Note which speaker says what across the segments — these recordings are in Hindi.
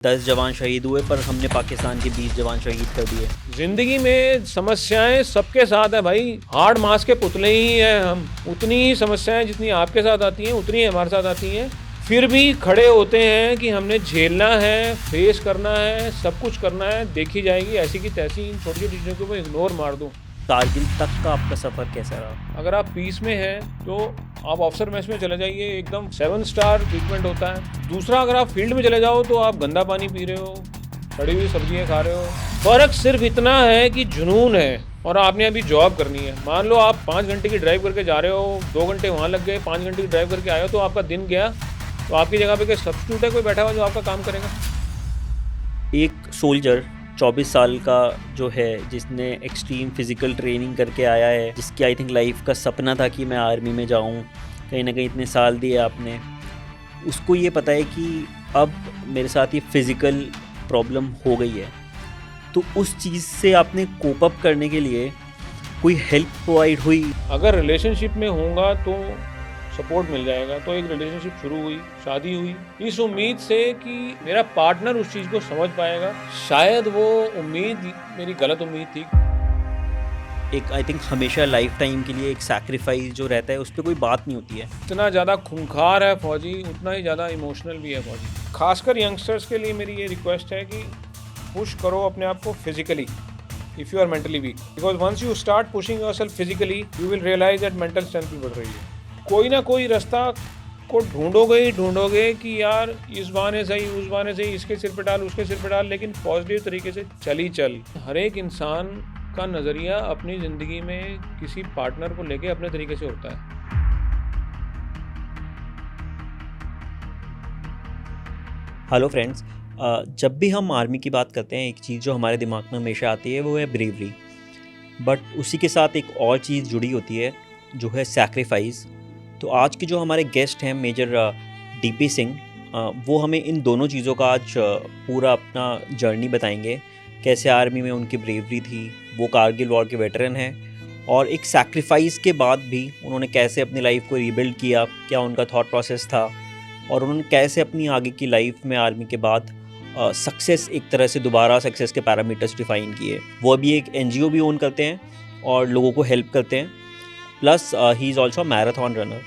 Speaker 1: 10 जवान शहीद हुए पर हमने पाकिस्तान के 20 जवान शहीद कर दिए।
Speaker 2: जिंदगी में समस्याएं सबके साथ है भाई, हार्ड मास के पुतले ही हैं हम। उतनी ही समस्याएं जितनी आपके साथ आती हैं उतनी ही हमारे साथ आती हैं, फिर भी खड़े होते हैं कि हमने झेलना है, फेस करना है, सब कुछ करना है। देखी जाएगी ऐसी की तैसी, इन छोटी छोटी चीज़ों को मैं इग्नोर मार दूँ।
Speaker 1: कारगिल तक का आपका सफ़र कैसा रहा?
Speaker 2: अगर आप पीस में हैं तो आप ऑफिसर मैस में चले जाइए, एकदम 7 स्टार ट्रीटमेंट होता है। दूसरा, अगर आप फील्ड में चले जाओ तो आप गंदा पानी पी रहे हो, सड़ी हुई सब्जियां खा रहे हो। फर्क सिर्फ इतना है कि जुनून है और आपने अभी जॉब करनी है। मान लो आप 5 घंटे की ड्राइव करके जा रहे हो, 2 घंटे वहाँ लग गए, 5 घंटे की ड्राइव करके आए हो, तो आपका दिन गया। तो आपकी जगह पे कोई सब्स्टिट्यूट है कोई बैठा हुआ जो आपका काम करेगा?
Speaker 1: एक सोल्जर 24 साल का जो है, जिसने एक्सट्रीम फिज़िकल ट्रेनिंग करके आया है, जिसकी आई थिंक लाइफ का सपना था कि मैं आर्मी में जाऊं, कहीं ना कहीं इतने साल दिए आपने, उसको ये पता है कि अब मेरे साथ ये फ़िज़िकल प्रॉब्लम हो गई है। तो उस चीज़ से आपने कोप अप करने के लिए कोई हेल्प प्रोवाइड हुई?
Speaker 2: अगर रिलेशनशिप में होगा तो सपोर्ट मिल जाएगा। तो एक रिलेशनशिप शुरू हुई, शादी हुई, इस उम्मीद से कि मेरा पार्टनर उस चीज़ को समझ पाएगा। शायद वो उम्मीद मेरी गलत उम्मीद थी।
Speaker 1: एक आई थिंक हमेशा लाइफ टाइम के लिए एक सैक्रिफाइस जो रहता है उस पर कोई बात नहीं होती है।
Speaker 2: जितना ज़्यादा खूंखार है फौजी, उतना ही ज़्यादा इमोशनल भी है फौजी। खासकर यंगस्टर्स के लिए मेरी ये रिक्वेस्ट है कि पुश करो अपने आप को physically if you are mentally weak, because once you start pushing yourself physically you will realise that mental strength भी बढ़ रही है। कोई ना कोई रास्ता को ढूंढोगे ही ढूंढोगे कि यार इस बहाने सही, उस बहाने सही, इसके सिर पे डाल, उसके सिर पे डाल, लेकिन पॉजिटिव तरीके से चल। हर एक इंसान का नज़रिया अपनी ज़िंदगी में किसी पार्टनर को लेके अपने तरीके से होता है।
Speaker 1: हेलो फ्रेंड्स, जब भी हम आर्मी की बात करते हैं, एक चीज़ जो हमारे दिमाग में हमेशा आती है वो है ब्रेवरी। बट उसी के साथ एक और चीज़ जुड़ी होती है जो है सैक्रिफाइस। तो आज के जो हमारे गेस्ट हैं मेजर डीपी सिंह, वो हमें इन दोनों चीज़ों का आज पूरा अपना जर्नी बताएंगे। कैसे आर्मी में उनकी ब्रेवरी थी, वो कारगिल वॉर के वेटरन हैं, और एक सैक्रिफाइस के बाद भी उन्होंने कैसे अपनी लाइफ को रीबिल्ड किया, क्या उनका थॉट प्रोसेस था, और उन्होंने कैसे अपनी आगे की लाइफ में आर्मी के बाद सक्सेस, एक तरह से दोबारा सक्सेस के पैरामीटर्स डिफाइन किए। वो अभी एक एनजीओ भी ओन करते हैं और लोगों को हेल्प करते हैं, plus he is also marathon runner.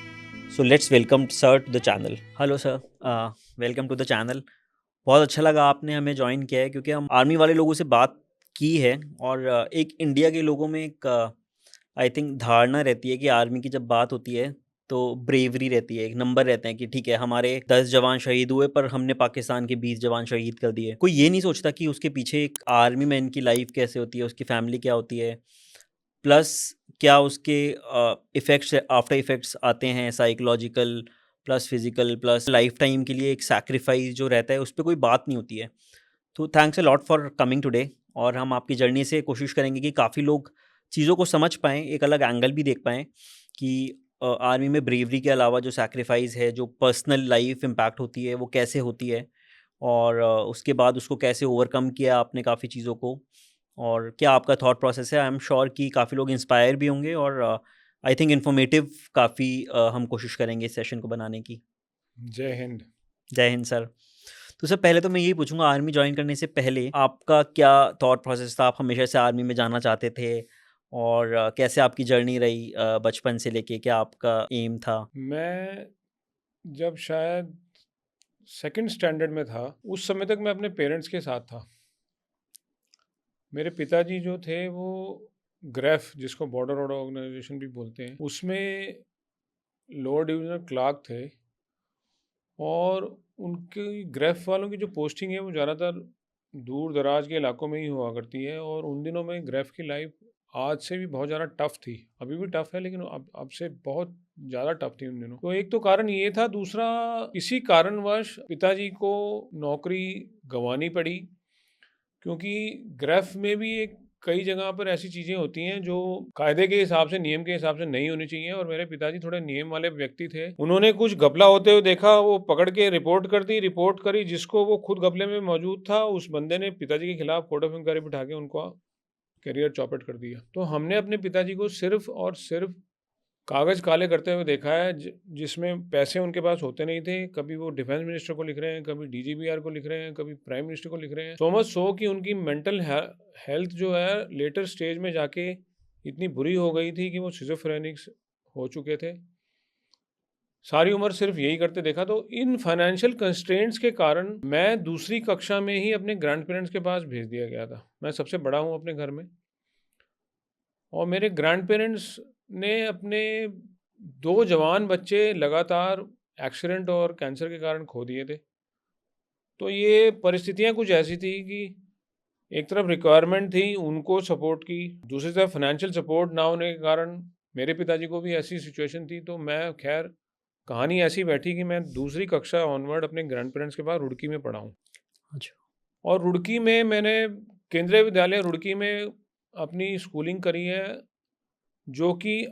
Speaker 1: So let's welcome sir to the channel. Hello sir, welcome to the channel. बहुत अच्छा लगा आपने हमें ज्वाइन किया है, क्योंकि हम आर्मी वाले लोगों से बात की है और एक इंडिया के लोगों में एक आई थिंक धारणा रहती है कि आर्मी की जब बात होती है तो ब्रेवरी रहती है, एक नंबर रहते हैं कि ठीक है हमारे 10 जवान शहीद हुए पर हमने पाकिस्तान के 20 जवान शहीद कर दिए। कोई ये नहीं सोचता कि उसके पीछे एक आर्मी मैन की लाइफ कैसे होती है, उसकी फैमिली क्या होती है, प्लस क्या उसके इफ़ेक्ट्स, आफ्टर इफ़ेक्ट्स आते हैं psychological, plus physical, plus life time के लिए एक सैक्रिफाइस जो रहता है उस पे कोई बात नहीं होती है। तो thanks a lot for coming today. और हम आपकी जर्नी से कोशिश करेंगे कि काफ़ी लोग चीज़ों को समझ पाएँ, एक अलग एंगल भी देख पाएँ कि आर्मी में ब्रेवरी के अलावा जो सैक्रिफाइस है, जो पर्सनल लाइफ इम्पैक्ट होती है, वो कैसे होती है, और उसके बाद उसको कैसे ओवरकम किया आपने काफ़ी चीज़ों को, और क्या आपका थॉट प्रोसेस है। आई एम श्योर कि काफ़ी लोग इंस्पायर भी होंगे और आई थिंक इन्फॉर्मेटिव काफ़ी हम कोशिश करेंगे इस सेशन को बनाने की।
Speaker 2: जय हिंद।
Speaker 1: जय हिंद सर। तो सर, पहले तो मैं यही पूछूंगा, आर्मी ज्वाइन करने से पहले आपका क्या थॉट प्रोसेस था? आप हमेशा से आर्मी में जाना चाहते थे, और कैसे आपकी जर्नी रही बचपन से लेके, क्या आपका एम था?
Speaker 2: मैं जब शायद सेकंड स्टैंडर्ड में था, उस समय तक मैं अपने पेरेंट्स के साथ था। मेरे पिताजी जो थे वो ग्रेफ, जिसको बॉर्डर रोड ऑर्गेनाइजेशन भी बोलते हैं, उसमें लोअर डिवीजनल क्लार्क थे। और उनकी ग्रेफ वालों की जो पोस्टिंग है वो ज़्यादातर दूर दराज के इलाकों में ही हुआ करती है। और उन दिनों में ग्रेफ की लाइफ आज से भी बहुत ज़्यादा टफ थी, अभी भी टफ है, लेकिन अब से बहुत ज़्यादा टफ थी उन दिनों। तो एक तो कारण ये था, दूसरा इसी कारणवश पिताजी को नौकरी गंवानी पड़ी, क्योंकि ग्रेफ में भी एक कई जगह पर ऐसी चीज़ें होती हैं जो कायदे के हिसाब से, नियम के हिसाब से नहीं होनी चाहिए। और मेरे पिताजी थोड़े नियम वाले व्यक्ति थे। उन्होंने कुछ घपला होते हुए देखा, वो पकड़ के रिपोर्ट कर दी। रिपोर्ट करी, जिसको वो खुद घपले में मौजूद था, उस बंदे ने पिताजी के खिलाफ कोर्ट ऑफ इंक्वायरी बिठा के उनको करियर चौपट कर दिया। तो हमने अपने पिताजी को सिर्फ और सिर्फ कागज़ काले करते हुए देखा है, जिसमें पैसे उनके पास होते नहीं थे। कभी वो डिफेंस मिनिस्टर को लिख रहे हैं, कभी डीजीपीआर को लिख रहे हैं, कभी प्राइम मिनिस्टर को लिख रहे हैं। सो मच सो कि उनकी मेंटल हेल्थ जो है लेटर स्टेज में जाके इतनी बुरी हो गई थी कि वो सिजोफ्रेनिक्स हो चुके थे। सारी उम्र सिर्फ यही करते देखा। तो इन फाइनेंशियल कंस्ट्रेंट्स के कारण मैं दूसरी कक्षा में ही अपने ग्रैंड पेरेंट्स के पास भेज दिया गया था। मैं सबसे बड़ा हूँ अपने घर में, और मेरे ग्रैंड पेरेंट्स ने अपने 2 जवान बच्चे लगातार एक्सीडेंट और कैंसर के कारण खो दिए थे। तो ये परिस्थितियाँ कुछ ऐसी थी कि एक तरफ रिक्वायरमेंट थी उनको सपोर्ट की, दूसरी तरफ फाइनेंशियल सपोर्ट ना होने के कारण मेरे पिताजी को भी ऐसी सिचुएशन थी। तो मैं खैर कहानी ऐसी बैठी कि मैं दूसरी कक्षा ऑनवर्ड अपने ग्रैंड पेरेंट्स के पास रुड़की में पढ़ा हूँ।
Speaker 1: अच्छा।
Speaker 2: और रुड़की में मैंने केंद्रीय विद्यालय रुड़की में अपनी स्कूलिंग करी है, जो कि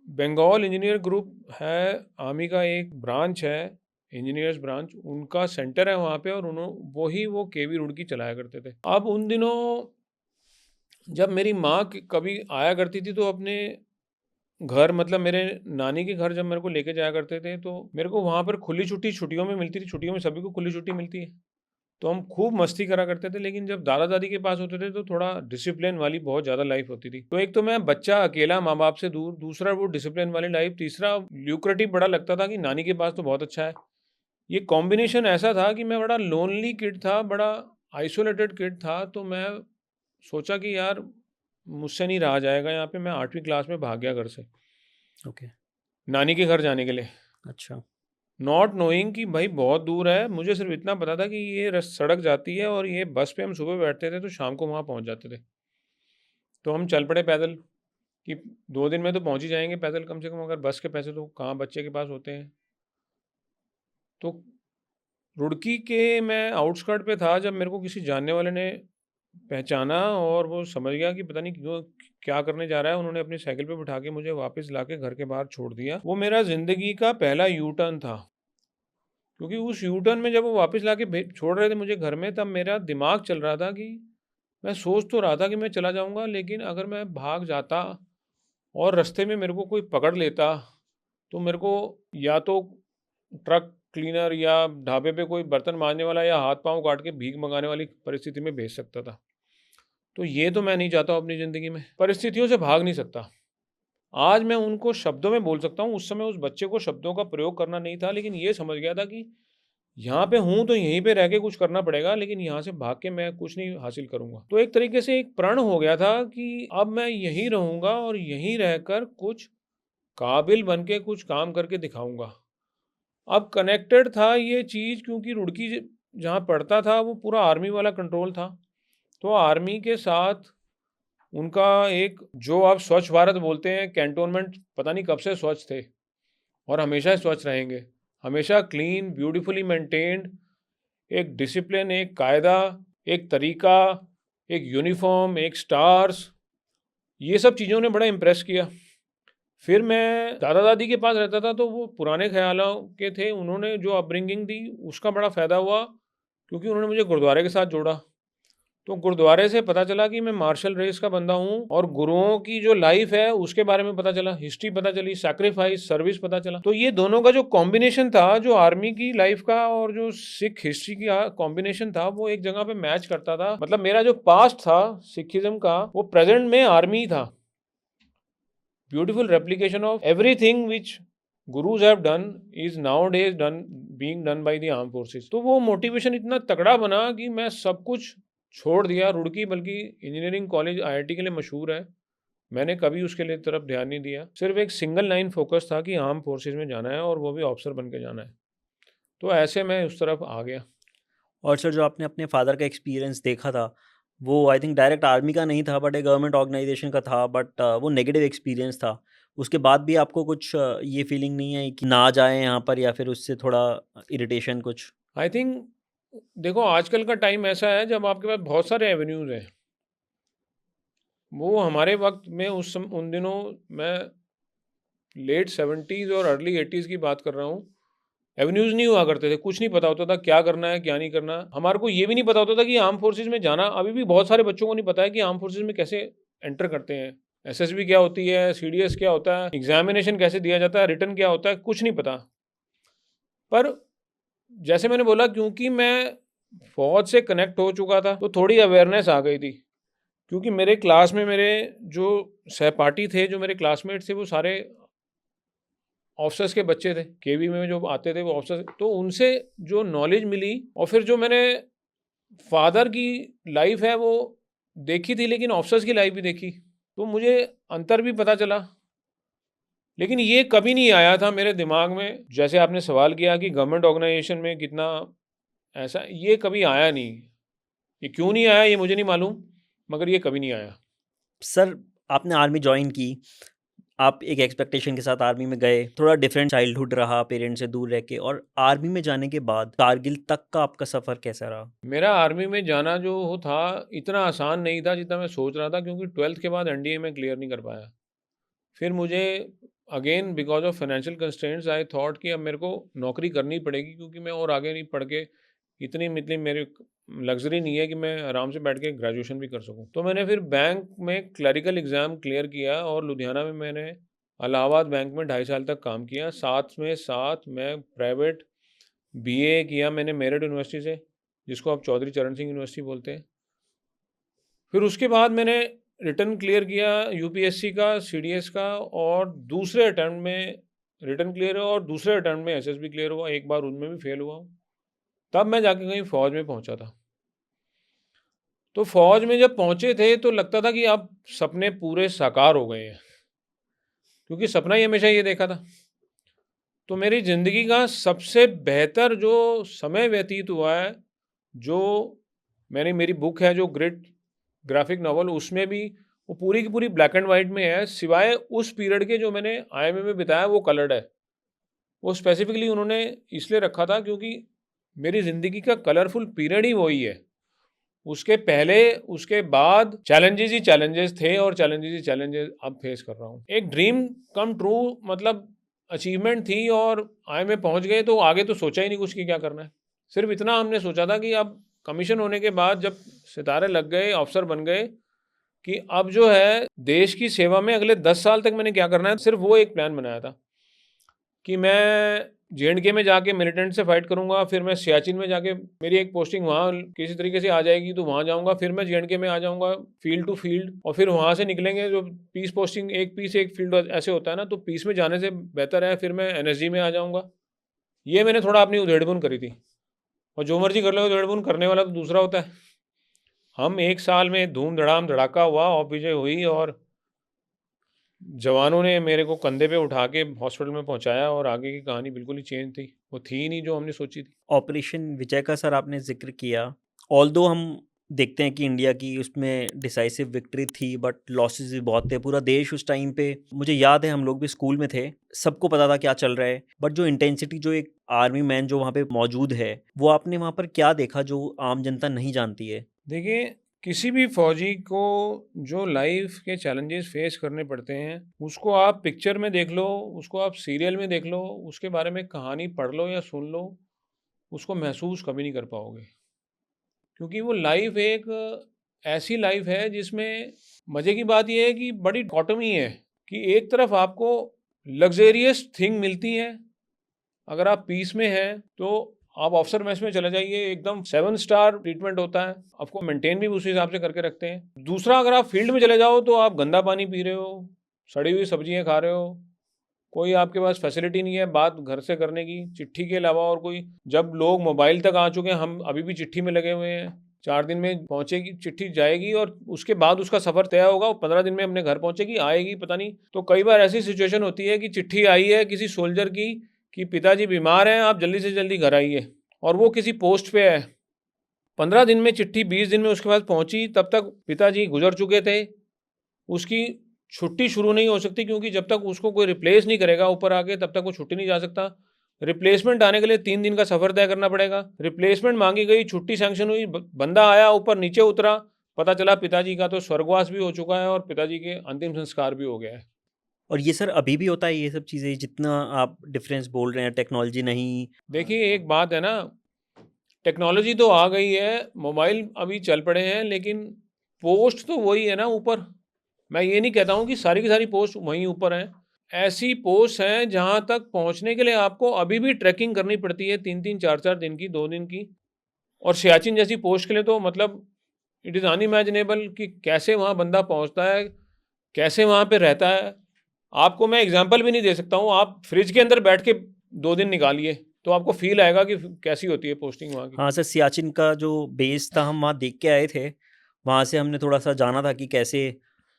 Speaker 2: बंगाल इंजीनियर ग्रुप है, आर्मी का एक ब्रांच है, इंजीनियर्स ब्रांच, उनका सेंटर है वहाँ पे, और वो केवी रुड़की चलाया करते थे। अब उन दिनों जब मेरी माँ कभी आया करती थी तो अपने घर, मतलब मेरे नानी के घर जब मेरे को लेके जाया करते थे, तो मेरे को वहाँ पर खुली छुट्टी छुट्टियों में मिलती थी। छुट्टियों में सभी को खुली छुट्टी मिलती है, तो हम खूब मस्ती करा करते थे। लेकिन जब दादा दादी के पास होते थे तो थोड़ा डिसिप्लिन वाली बहुत ज़्यादा लाइफ होती थी। तो एक तो मैं बच्चा अकेला माँ बाप से दूर, दूसरा वो डिसिप्लिन वाली लाइफ, तीसरा ल्यूक्रेटिव बड़ा लगता था कि नानी के पास तो बहुत अच्छा है। ये कॉम्बिनेशन ऐसा था कि मैं बड़ा लोनली किड था, बड़ा आइसोलेटेड किड था। तो मैं सोचा कि यार मुझसे नहीं रहा जाएगा यहाँ पे। मैं 8वीं क्लास में भाग गया घर से
Speaker 1: ओके।
Speaker 2: नानी के घर जाने के लिए,
Speaker 1: अच्छा।
Speaker 2: नॉट नोइंग कि भाई बहुत दूर है। मुझे सिर्फ इतना पता था कि ये सड़क जाती है और ये बस पे हम सुबह बैठते थे तो शाम को वहाँ पहुँच जाते थे। तो हम चल पड़े पैदल कि 2 दिन में तो पहुँच ही जाएंगे पैदल कम से कम, अगर बस के पैसे तो कहाँ बच्चे के पास होते हैं। तो रुड़की के मैं आउटस्कर्ट पे था जब मेरे को किसी जानने वाले ने पहचाना, और वो समझ गया कि पता नहीं क्यों क्या करने जा रहा है। उन्होंने अपनी साइकिल पे बिठा के मुझे वापस लाके घर के बाहर छोड़ दिया। वो मेरा ज़िंदगी का पहला यू टर्न था, क्योंकि उस यू टर्न में जब वो वापस लाके छोड़ रहे थे मुझे घर में, तब मेरा दिमाग चल रहा था कि मैं सोच तो रहा था कि मैं चला जाऊंगा, लेकिन अगर मैं भाग जाता और रास्ते में मेरे को कोई पकड़ लेता तो मेरे को या तो ट्रक क्लीनर या ढाबे पे कोई बर्तन मांजने वाला या हाथ पांव काट के भीख मंगाने वाली परिस्थिति में भेज सकता था। तो ये तो मैं नहीं चाहता हूँ अपनी ज़िंदगी में, परिस्थितियों से भाग नहीं सकता। आज मैं उनको शब्दों में बोल सकता हूँ, उस समय उस बच्चे को शब्दों का प्रयोग करना नहीं था, लेकिन ये समझ गया था कि यहाँ पे हूँ तो यहीं पे रह के कुछ करना पड़ेगा, लेकिन यहाँ से भाग के मैं कुछ नहीं हासिल करूँगा। तो एक तरीके से एक प्रण हो गया था कि अब मैं यहीं रहूँगा और यहीं रहकर कुछ काबिल बन के कुछ काम करके दिखाऊँगा। अब कनेक्टेड था ये चीज़, क्योंकि रुड़की जहाँ पढ़ता था वो पूरा आर्मी वाला कंट्रोल था। तो आर्मी के साथ उनका एक, जो आप स्वच्छ भारत बोलते हैं, कैंटोनमेंट पता नहीं कब से स्वच्छ थे और हमेशा ही स्वच्छ रहेंगे। हमेशा क्लीन, ब्यूटीफुली मेंटेन्ड, एक डिसिप्लिन, एक कायदा, एक तरीका, एक यूनिफ़ॉर्म, एक स्टार्स, ये सब चीज़ों ने बड़ा इम्प्रेस किया। फिर मैं दादा-दादी के पास रहता था तो वो पुराने ख़्यालों के थे, उन्होंने जो अपब्रिंगिंग दी उसका बड़ा फ़ायदा हुआ, क्योंकि उन्होंने मुझे गुरुद्वारे के साथ जोड़ा। तो गुरुद्वारे से पता चला कि मैं मार्शल रेस का बंदा हूँ, और गुरुओं की जो लाइफ है उसके बारे में पता चला, हिस्ट्री पता चली, सैक्रिफाइस, सर्विस पता चला। तो ये दोनों का जो कॉम्बिनेशन था, जो आर्मी की लाइफ का और जो सिख हिस्ट्री की कॉम्बिनेशन था, वो एक जगह पे मैच करता था। मतलब मेरा जो पास्ट था सिखिज्म का, वो प्रेजेंट में आर्मी था। Beautiful replication of everything which gurus have done is nowadays done, being done by the arm forces. तो वो मोटिवेशन इतना तगड़ा बना कि मैं सब कुछ छोड़ दिया। रुड़की बल्कि इंजीनियरिंग कॉलेज आईआईटी के लिए मशहूर है, मैंने कभी उसके लिए तरफ ध्यान नहीं दिया। सिर्फ एक सिंगल लाइन फोकस था कि आर्म फोर्सेस में जाना है और वो भी ऑफिसर बन के जाना है। तो ऐसे मैं उस तरफ आ गया।
Speaker 1: और सर जो आपने अपने फादर का एक्सपीरियंस देखा था, वो आई थिंक डायरेक्ट आर्मी का नहीं था बट एक गवर्नमेंट ऑर्गेनाइजेशन का था, बट वो नेगेटिव एक्सपीरियंस था। उसके बाद भी आपको कुछ ये फीलिंग नहीं है कि ना जाएँ यहाँ पर, या फिर उससे थोड़ा इरिटेशन कुछ?
Speaker 2: आई थिंक, देखो आजकल का टाइम ऐसा है जब आपके पास बहुत सारे एवेन्यूज़ हैं। वो हमारे वक्त में उन दिनों, मैं लेट 70s और अर्ली 80s की बात कर रहा हूँ, एवेन्यूज़ नहीं हुआ करते थे, कुछ नहीं पता होता था क्या करना है क्या नहीं करना। हमारे को ये भी नहीं पता होता था कि आर्म फोर्सेस में जाना, अभी भी बहुत सारे बच्चों को नहीं पता है कि आर्म फोर्सेस में कैसे एंटर करते हैं, एसएसबी क्या होती है, सीडीएस क्या होता है, एग्जामिनेशन कैसे दिया जाता है, रिटर्न क्या होता है, कुछ नहीं पता। पर जैसे मैंने बोला, क्योंकि मैं फौज से कनेक्ट हो चुका था तो थोड़ी अवेयरनेस आ गई थी। क्योंकि मेरे क्लास में मेरे जो सहपाठी थे, जो मेरे क्लासमेट थे, वो सारे ऑफिसर्स के बच्चे थे। केवी में जो आते थे वो ऑफिसर्स, तो उनसे जो नॉलेज मिली, और फिर जो मैंने फादर की लाइफ है वो देखी थी, लेकिन ऑफिसर्स की लाइफ भी देखी, तो मुझे अंतर भी पता चला। लेकिन ये कभी नहीं आया था मेरे दिमाग में, जैसे आपने सवाल किया कि गवर्नमेंट ऑर्गेनाइजेशन में कितना ऐसा, ये कभी आया नहीं। ये क्यों नहीं आया ये मुझे नहीं मालूम, मगर ये कभी नहीं आया।
Speaker 1: सर, आपने आर्मी जॉइन की, आप एक एक्सपेक्टेशन के साथ आर्मी में गए, थोड़ा डिफरेंट चाइल्डहुड रहा पेरेंट्स से दूर रह के, और आर्मी में जाने के बाद कारगिल तक का आपका सफ़र कैसा रहा?
Speaker 2: मेरा आर्मी में जाना जो था इतना आसान नहीं था जितना मैं सोच रहा था, क्योंकि 12th के बाद एनडीए में क्लियर नहीं कर पाया। फिर मुझे again because of financial constraints I thought कि अब मेरे को नौकरी करनी पड़ेगी, क्योंकि मैं और आगे नहीं पढ़ के, इतनी मतलब मेरी लग्जरी नहीं है कि मैं आराम से बैठ के ग्रेजुएशन भी कर सकूं। तो मैंने फिर बैंक में क्लरिकल एग्ज़ाम क्लियर किया, और लुधियाना में मैंने इलाहाबाद बैंक में 2.5 साल तक काम किया। साथ मैं प्राइवेट बीए किया मैंने मेरठ यूनिवर्सिटी से, जिसको आप चौधरी चरण सिंह यूनिवर्सिटी बोलते हैं। फिर उसके बाद मैंने रिटर्न क्लियर किया यूपीएससी का, सीडीएस का, और दूसरे अटैम्प्ट में रिटर्न क्लियर हुआ, और दूसरे अटैम्प्ट में एसएसबी क्लियर हुआ। एक बार उनमें भी फेल हुआ हूँ। तब मैं जाके कहीं फ़ौज में पहुंचा था। तो फ़ौज में जब पहुंचे थे तो लगता था कि अब सपने पूरे साकार हो गए हैं, क्योंकि सपना ही हमेशा ये देखा था। तो मेरी ज़िंदगी का सबसे बेहतर जो समय व्यतीत हुआ है, जो मैंने, मेरी बुक है जो ग्रिड ग्राफिक नॉवल, उसमें भी वो पूरी की पूरी ब्लैक एंड वाइट में है, सिवाय उस पीरियड के जो मैंने आईएमए में बिताया वो कलर्ड है। वो स्पेसिफिकली उन्होंने इसलिए रखा था क्योंकि मेरी ज़िंदगी का कलरफुल पीरियड ही वही है। उसके पहले, उसके बाद चैलेंजेस ही चैलेंजेस थे, और चैलेंजेस ही चैलेंजेस अब फेस कर रहा हूँ। एक ड्रीम कम ट्रू मतलब अचीवमेंट थी, और आईएमए पहुँच गए तो आगे तो सोचा ही नहीं कुछ कि क्या करना है। सिर्फ इतना हमने सोचा था कि अब कमीशन होने के बाद जब सितारे लग गए, ऑफिसर बन गए, कि अब जो है देश की सेवा में अगले 10 साल तक मैंने क्या करना है, सिर्फ वो एक प्लान बनाया था कि मैं जेएंडके में जाके मिलिटेंट से फाइट करूंगा, फिर मैं सियाचिन में जाके, मेरी एक पोस्टिंग वहाँ किसी तरीके से आ जाएगी तो वहाँ जाऊंगा, फिर मैं जेएंडके में आ जाऊंगा फील्ड टू फील्ड, और फिर वहाँ से निकलेंगे, जो पीस पोस्टिंग, एक पीस एक फील्ड ऐसे होता है ना, तो पीस में जाने से बेहतर है फिर मैं एनएसजी में आ जाऊँगा। ये मैंने थोड़ा अपनी उधेड़बुन करी थी, और जो मर्जी कर लो, उधेड़बुन करने वाला तो दूसरा होता है। हम 1 साल में धूम धड़ाम धड़ाका हुआ, और विजय हुई, और जवानों ने मेरे को कंधे पे उठा के हॉस्पिटल में पहुंचाया, और आगे की कहानी बिल्कुल ही चेंज थी। वो थी ही नहीं जो हमने सोची थी।
Speaker 1: ऑपरेशन विजय का सर आपने ज़िक्र किया, ऑल्दो हम देखते हैं कि इंडिया की उसमें डिसाइसिव विक्ट्री थी, बट लॉसेस भी बहुत थे। पूरा देश उस टाइम पे, मुझे याद है हम लोग भी स्कूल में थे, सबको पता था क्या चल रहा है, बट जो इंटेंसिटी, जो एक आर्मी मैन जो वहाँ पे मौजूद है, वो आपने वहाँ पर क्या देखा जो आम जनता नहीं जानती है?
Speaker 2: देखिए, किसी भी फौजी को जो लाइफ के चैलेंजेस फेस करने पड़ते हैं, उसको आप पिक्चर में देख लो, उसको आप सीरियल में देख लो, उसके बारे में कहानी पढ़ लो या सुन लो, उसको महसूस कभी नहीं कर पाओगे। क्योंकि वो लाइफ एक ऐसी लाइफ है जिसमें मज़े की बात यह है कि बड़ी डिकोटमी है, कि एक तरफ आपको लग्जेरियस थिंग मिलती है, अगर आप पीस में हैं तो आप ऑफिसर मेस में चले जाइए, एकदम 7 स्टार ट्रीटमेंट होता है, आपको मेंटेन भी उसी हिसाब से करके रखते हैं। दूसरा, अगर आप फील्ड में चले जाओ तो आप गंदा पानी पी रहे हो, सड़ी हुई सब्जियां खा रहे हो, कोई आपके पास फैसिलिटी नहीं है बात घर से करने की, चिट्ठी के अलावा और कोई। जब लोग मोबाइल तक आ चुके हैं, हम अभी भी चिट्ठी में लगे हुए हैं। 4 दिन में पहुंचेगी चिट्ठी, जाएगी, और उसके बाद उसका सफ़र तय होगा, 15 दिन में अपने घर पहुंचेगी, आएगी पता नहीं। तो कई बार ऐसी सिचुएशन होती है कि चिट्ठी आई है किसी सोल्जर की कि पिताजी बीमार हैं, आप जल्दी से जल्दी घर आइए, और वो किसी पोस्ट पे है। 15 दिन में चिट्ठी 20 दिन में उसके पास पहुंची, तब तक पिताजी गुजर चुके थे। उसकी छुट्टी शुरू नहीं हो सकती, क्योंकि जब तक उसको कोई रिप्लेस नहीं करेगा ऊपर आके, तब तक वो छुट्टी नहीं जा सकता। रिप्लेसमेंट आने के लिए 3 दिन का सफ़र तय करना पड़ेगा। रिप्लेसमेंट मांगी गई, छुट्टी सैंक्शन हुई, बंदा आया, ऊपर नीचे उतरा, पता चला पिताजी का तो स्वर्गवास भी हो चुका है, और पिताजी के अंतिम संस्कार भी हो गया है।
Speaker 1: और ये सर अभी भी होता है ये सब चीज़ें, जितना आप डिफरेंस बोल रहे हैं, टेक्नोलॉजी नहीं?
Speaker 2: देखिए, एक बात है ना, टेक्नोलॉजी तो आ गई है, मोबाइल अभी चल पड़े हैं, लेकिन पोस्ट तो वही है ना ऊपर। मैं ये नहीं कहता हूँ कि सारी की सारी पोस्ट वहीं ऊपर हैं। ऐसी पोस्ट हैं जहाँ तक पहुँचने के लिए आपको अभी भी ट्रैकिंग करनी पड़ती है 3-3 4-4 दिन की, 2 दिन की। और सियाचिन जैसी पोस्ट के लिए तो मतलब इट इज़ अनइमेजिनेबल कि कैसे वहाँ बंदा पहुँचता है, कैसे वहाँ पे रहता है। आपको मैं एग्ज़ाम्पल भी नहीं दे सकता हूँ, आप फ्रिज के अंदर बैठ के 2 दिन निकालिए, तो आपको फ़ील आएगा कि कैसी होती है पोस्टिंग वहाँ की।
Speaker 1: हाँ सर, सियाचिन का जो बेस था हम वहाँ देख के आए थे। वहाँ से हमने थोड़ा-सा जाना था कि कैसे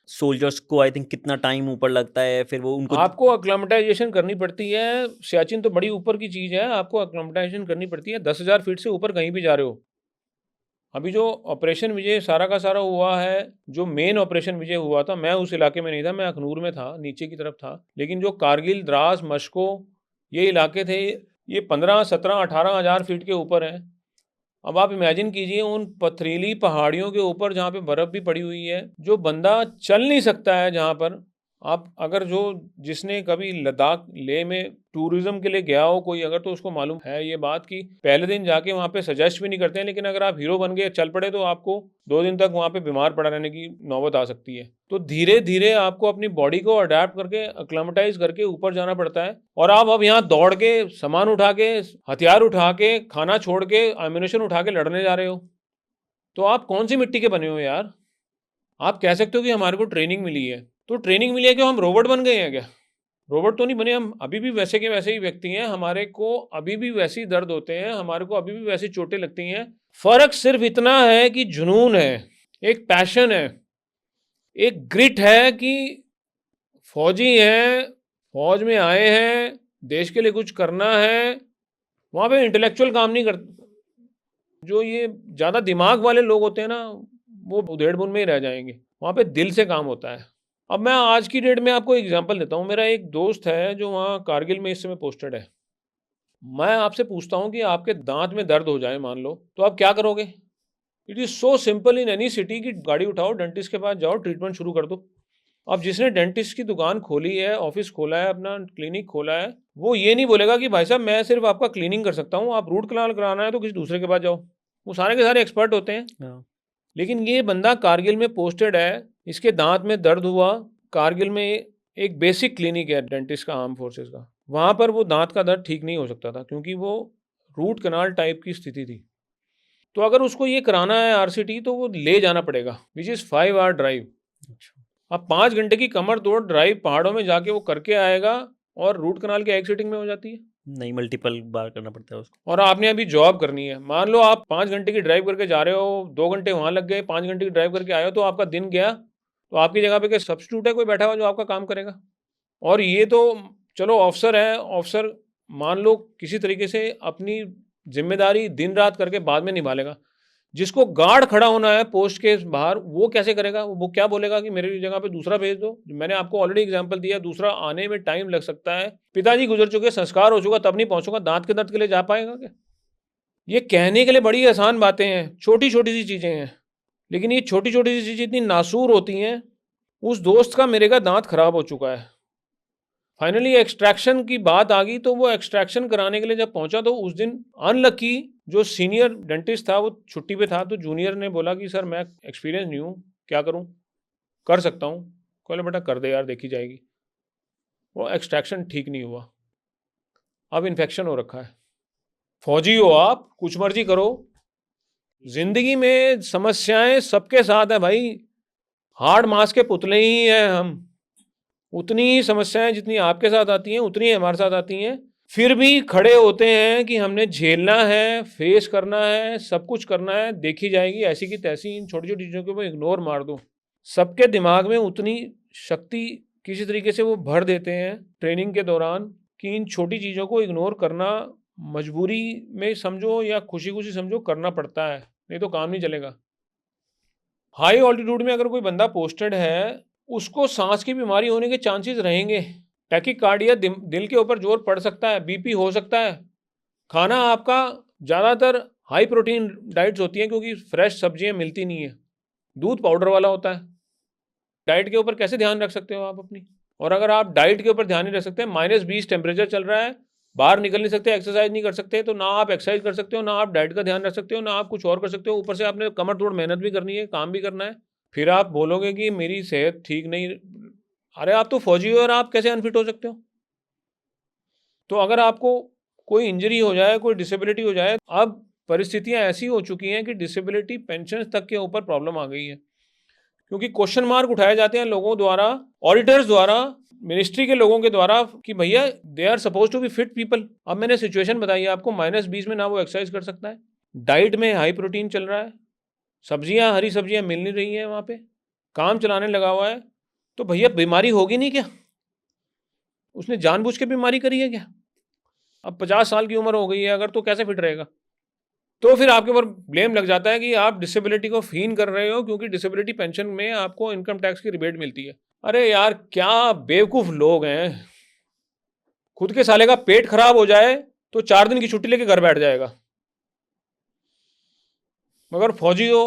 Speaker 1: सोल्जर्स को आई थिंक कितना टाइम ऊपर लगता है, फिर वो उनको
Speaker 2: आपको एक्लिमेटाइज़ेशन करनी पड़ती है, सियाचिन तो बड़ी ऊपर की चीज़ है, आपको एक्लिमेटाइज़ेशन करनी पड़ती है, 10,000 फीट से ऊपर कहीं भी जा रहे हो। अभी जो ऑपरेशन विजय सारा का सारा हुआ है, जो मेन ऑपरेशन विजय हुआ था, मैं उस इलाके में नहीं था, मैं अखनूर में था, नीचे की तरफ था। लेकिन जो कारगिल, द्रास, मशको ये इलाके थे, ये 15, 17, 18,000 फीट के ऊपर हैं। अब आप इमेजिन कीजिए उन पथरीली पहाड़ियों के ऊपर जहाँ पे बर्फ़ भी पड़ी हुई है, जो बंदा चल नहीं सकता है जहाँ पर। आप अगर जो जिसने कभी लद्दाख, लेह में टूरिज़्म के लिए गया हो कोई अगर, तो उसको मालूम है ये बात कि पहले दिन जाके वहाँ पे सजेस्ट भी नहीं करते हैं, लेकिन अगर आप हीरो बन के चल पड़े तो आपको 2 दिन तक वहाँ पे बीमार पड़ा रहने की नौबत आ सकती है। तो धीरे-धीरे आपको अपनी बॉडी को अडैप्ट करके, एक्लिमेटाइज़ करके ऊपर जाना पड़ता है। और आप अब यहाँ दौड़ के, सामान उठा के, हथियार उठा के, खाना छोड़ के, एम्यूनेशन उठा के लड़ने जा रहे हो। तो आप कौन-सी मिट्टी के बने हो यार? आप कह सकते हो कि हमारे को ट्रेनिंग मिली है। तो ट्रेनिंग मिली है कि हम रोबोट बन गए हैं क्या? रोबोट तो नहीं बने, हम अभी भी वैसे के वैसे ही व्यक्ति हैं, हमारे को अभी भी वैसे ही दर्द होते हैं, हमारे को अभी भी वैसी चोटें लगती हैं। फ़र्क सिर्फ़ इतना है कि जुनून है, एक पैशन है, एक ग्रिट है कि फ़ौजी हैं, फ़ौज में आए हैं, देश के लिए कुछ करना है। वहाँ पे इंटेलेक्चुअल काम नहीं कर, जो ये ज़्यादा दिमाग वाले लोग होते हैं ना, वो उधेड़-बुन में ही रह जाएँगे। वहाँ पे दिल से काम होता है। अब मैं आज की डेट में आपको एग्ज़ाम्पल देता हूँ। मेरा एक दोस्त है जो वहाँ कारगिल में इस समय पोस्टेड है। मैं आपसे पूछता हूँ कि आपके दाँत में दर्द हो जाए मान लो, तो आप क्या करोगे? It is so simple in any city कि गाड़ी उठाओ, डेंटिस्ट के पास जाओ, ट्रीटमेंट शुरू कर दो। अब जिसने डेंटिस्ट की दुकान खोली है, ऑफ़िस खोला है, अपना क्लिनिक खोला है, वो ये नहीं बोलेगा कि भाई साहब मैं सिर्फ़ आपका क्लीनिंग कर सकता हूँ, आप रूट कनाल कराना है तो किसी दूसरे के पास जाओ। वो सारे के सारे एक्सपर्ट होते हैं।
Speaker 1: हाँ।
Speaker 2: लेकिन ये बंदा कारगिल में पोस्टेड है, इसके दाँत में दर्द हुआ, कारगिल में एक बेसिक क्लिनिक है डेंटिस्ट का, आर्म फोर्सेस का। वहाँ पर वो दाँत का दर्द ठीक नहीं हो सकता था क्योंकि वो रूट कनाल टाइप की स्थिति थी। तो अगर उसको ये कराना है आरसीटी तो वो ले जाना पड़ेगा, व्हिच इज़ 5 आवर ड्राइव।
Speaker 1: अच्छा।
Speaker 2: अब 5 घंटे की कमर तोड़ ड्राइव पहाड़ों में जाके वो करके आएगा और रूट कनाल की एक सीटिंग में हो जाती है।
Speaker 1: नहीं, मल्टीपल बार करना पड़ता है उसको।
Speaker 2: और आपने अभी जॉब करनी है। मान लो आप 5 घंटे की ड्राइव करके जा रहे हो, 2 घंटे वहाँ लग गए, 5 घंटे की ड्राइव करके आए हो तो आपका दिन गया। तो आपकी जगह पे क्या सब्स्टिट्यूट है कोई बैठा हुआ जो आपका काम करेगा? और ये तो चलो ऑफ़िसर है, ऑफ़िसर मान लो किसी तरीके से अपनी ज़िम्मेदारी दिन-रात करके बाद में निभा लेगा। जिसको गार्ड खड़ा होना है पोस्ट के बाहर, वो कैसे करेगा? वो क्या बोलेगा कि मेरी जगह पे दूसरा भेज दो? मैंने आपको ऑलरेडी एग्ज़ाम्पल दिया, दूसरा आने में टाइम लग सकता है। पिताजी गुज़र चुके, संस्कार हो चुका, तब नहीं पहुँचूँगा, दाँत के दर्द के लिए जा पाएगा क्या? ये कहने के लिए बड़ी आसान बातें हैं, छोटी-छोटी सी चीज़ें हैं। लेकिन ये छोटी-छोटी सी चीज़ें इतनी नासूर होती हैं। उस दोस्त का मेरे का दाँत खराब हो चुका है। फाइनली एक्सट्रैक्शन की बात आ गई तो वो एक्सट्रैक्शन कराने के लिए जब पहुंचा तो उस दिन अनलकी जो सीनियर डेंटिस्ट था वो छुट्टी पे था, तो जूनियर ने बोला कि सर मैं एक्सपीरियंस नहीं हूँ, क्या करूँ? कर सकता हूँ। बोले बेटा कर दे यार, देखी जाएगी। वो एक्सट्रैक्शन ठीक नहीं हुआ, अब इन्फेक्शन हो रखा है। फौजी हो आप, कुछ मर्जी करो, जिंदगी में समस्याएं सबके साथ है भाई। हार्ड मास के पुतले ही हैं हम। उतनी ही समस्याएं जितनी आपके साथ आती हैं उतनी ही हमारे साथ आती हैं। फिर भी खड़े होते हैं कि हमने झेलना है, फेस करना है, सब कुछ करना है, देखी जाएगी ऐसी की तैसी। इन छोटी छोटी चीज़ों को इग्नोर मार दो। सबके दिमाग में उतनी शक्ति किसी तरीके से वो भर देते हैं ट्रेनिंग के दौरान कि इन छोटी चीज़ों को इग्नोर करना मजबूरी में समझो या खुशी खुशी समझो, करना पड़ता है, नहीं तो काम नहीं चलेगा। हाई ऑल्टीट्यूड में अगर कोई बंदा पोस्टेड है, उसको सांस की बीमारी होने के चांसेस रहेंगे। टैकीकार्डिया, दिल के ऊपर जोर पड़ सकता है, बीपी हो सकता है। खाना आपका ज़्यादातर हाई प्रोटीन डाइट्स होती हैं क्योंकि फ्रेश सब्जियां मिलती नहीं है, दूध पाउडर वाला होता है। डाइट के ऊपर कैसे ध्यान रख सकते हो आप अपनी? और अगर आप डाइट के ऊपर ध्यान नहीं रख सकते, -20 टेम्परेचर चल रहा है, बाहर निकल नहीं सकते, एक्सरसाइज नहीं कर सकते, तो ना आप एक्सरसाइज कर सकते हो, ना आप डाइट का ध्यान रख सकते हो, ना आप कुछ और कर सकते हो। ऊपर से आपने कमर तोड़ मेहनत भी करनी है, काम भी करना है। फिर आप बोलोगे कि मेरी सेहत ठीक नहीं। अरे आप तो फौजी हो और आप कैसे अनफिट हो सकते हो? तो अगर आपको कोई इंजरी हो जाए, कोई डिसेबिलिटी हो जाए, अब परिस्थितियां ऐसी हो चुकी हैं कि डिसेबिलिटी पेंशन तक के ऊपर प्रॉब्लम आ गई है, क्योंकि क्वेश्चन मार्क उठाए जाते हैं लोगों द्वारा, ऑडिटर्स द्वारा, मिनिस्ट्री के लोगों के द्वारा कि भैया they are suppose to be fit people. अब मैंने सिचुएशन बताई है आपको, -20 में ना वो एक्सरसाइज कर सकता है, डाइट में हाई प्रोटीन चल रहा है, सब्जियां, हरी सब्जियां मिल नहीं रही हैं वहाँ पे, काम चलाने लगा हुआ है, तो भैया बीमारी होगी नहीं क्या? उसने जानबूझ के बीमारी करी है क्या? अब 50 साल की उम्र हो गई है अगर, तो कैसे फिट रहेगा? तो फिर आपके ऊपर ब्लेम लग जाता है कि आप डिसेबिलिटी को फीन कर रहे हो क्योंकि डिसेबिलिटी पेंशन में आपको इनकम टैक्स की रिबेट मिलती है। अरे यार क्या बेवकूफ लोग हैं। खुद के साले का पेट खराब हो जाए तो 4 दिन की छुट्टी लेके घर बैठ जाएगा, मगर फौजी हो,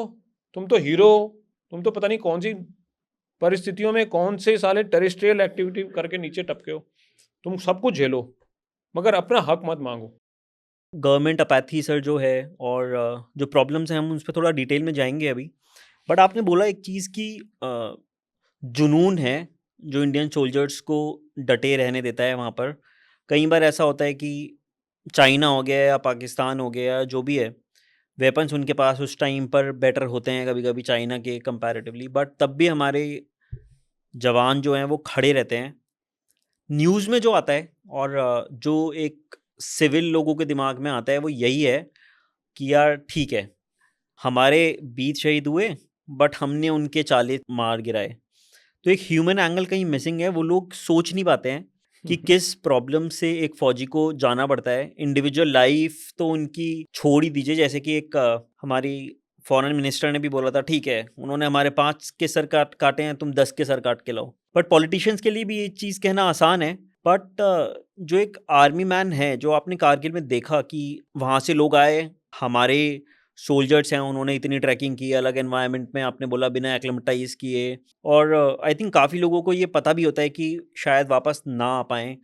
Speaker 2: तुम तो हीरो हो, तुम तो पता नहीं कौन सी परिस्थितियों में कौन से साले टेरेस्ट्रियल एक्टिविटी करके नीचे टपके हो, तुम सब कुछ झेलो मगर अपना हक मत मांगो।
Speaker 1: गवर्नमेंट अपैथी सर जो है, और जो प्रॉब्लम्स हैं हम उस पर थोड़ा डिटेल में जाएंगे अभी। बट आपने बोला एक चीज़ की जुनून है जो इंडियन सोल्जर्स को डटे रहने देता है वहाँ पर। कई बार ऐसा होता है कि चाइना हो गया या पाकिस्तान हो गया, जो भी है, वेपन्स उनके पास उस टाइम पर बेटर होते हैं कभी कभी चाइना के कंपैरेटिवली, बट तब भी हमारे जवान जो हैं वो खड़े रहते हैं। न्यूज़ में जो आता है और जो एक सिविल लोगों के दिमाग में आता है वो यही है कि यार ठीक है, हमारे 20 शहीद हुए बट हमने उनके 40 मार गिराए। तो एक ह्यूमन एंगल कहीं मिसिंग है, वो लोग सोच नहीं पाते हैं कि किस प्रॉब्लम से एक फ़ौजी को जाना पड़ता है। इंडिविजुअल लाइफ तो उनकी छोड़ ही दीजिए, जैसे कि एक हमारी फॉरेन मिनिस्टर ने भी बोला था, ठीक है उन्होंने हमारे 5 के सर काटे हैं, तुम 10 के सर काट के लाओ। बट पॉलिटिशियंस के लिए भी ये चीज़ कहना आसान है, बट जो एक आर्मी मैन है, जो आपने कारगिल में देखा कि वहाँ से लोग आए, हमारे सोल्जर्स हैं, उन्होंने इतनी ट्रैकिंग की अलग एनवायरनमेंट में, आपने बोला बिना एक्लिमेटाइज किए, और आई थिंक काफ़ी लोगों को ये पता भी होता है कि शायद वापस ना आ पाएँ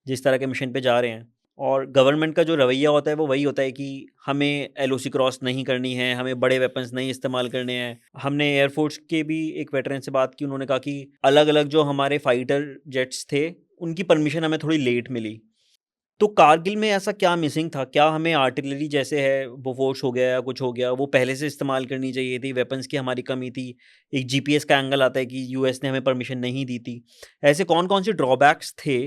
Speaker 1: जिस तरह के मिशन पे जा रहे हैं। और गवर्नमेंट का जो रवैया होता है वो वही होता है कि हमें एलओसी क्रॉस नहीं करनी है, हमें बड़े वेपन्स नहीं इस्तेमाल करने हैं। हमने एयरफोर्स के भी एक वेटरन से बात की, उन्होंने कहा कि अलग अलग जो हमारे फाइटर जेट्स थे उनकी परमिशन हमें थोड़ी लेट मिली। तो कारगिल में ऐसा क्या मिसिंग था? क्या हमें आर्टिलरी जैसे है बोफोर्स हो गया या कुछ हो गया, वो पहले से इस्तेमाल करनी चाहिए थी? वेपन्स की हमारी कमी थी। एक जीपीएस का एंगल आता है कि यूएस ने हमें परमिशन नहीं दी थी। ऐसे कौन-कौन से ड्रॉबैक्स थे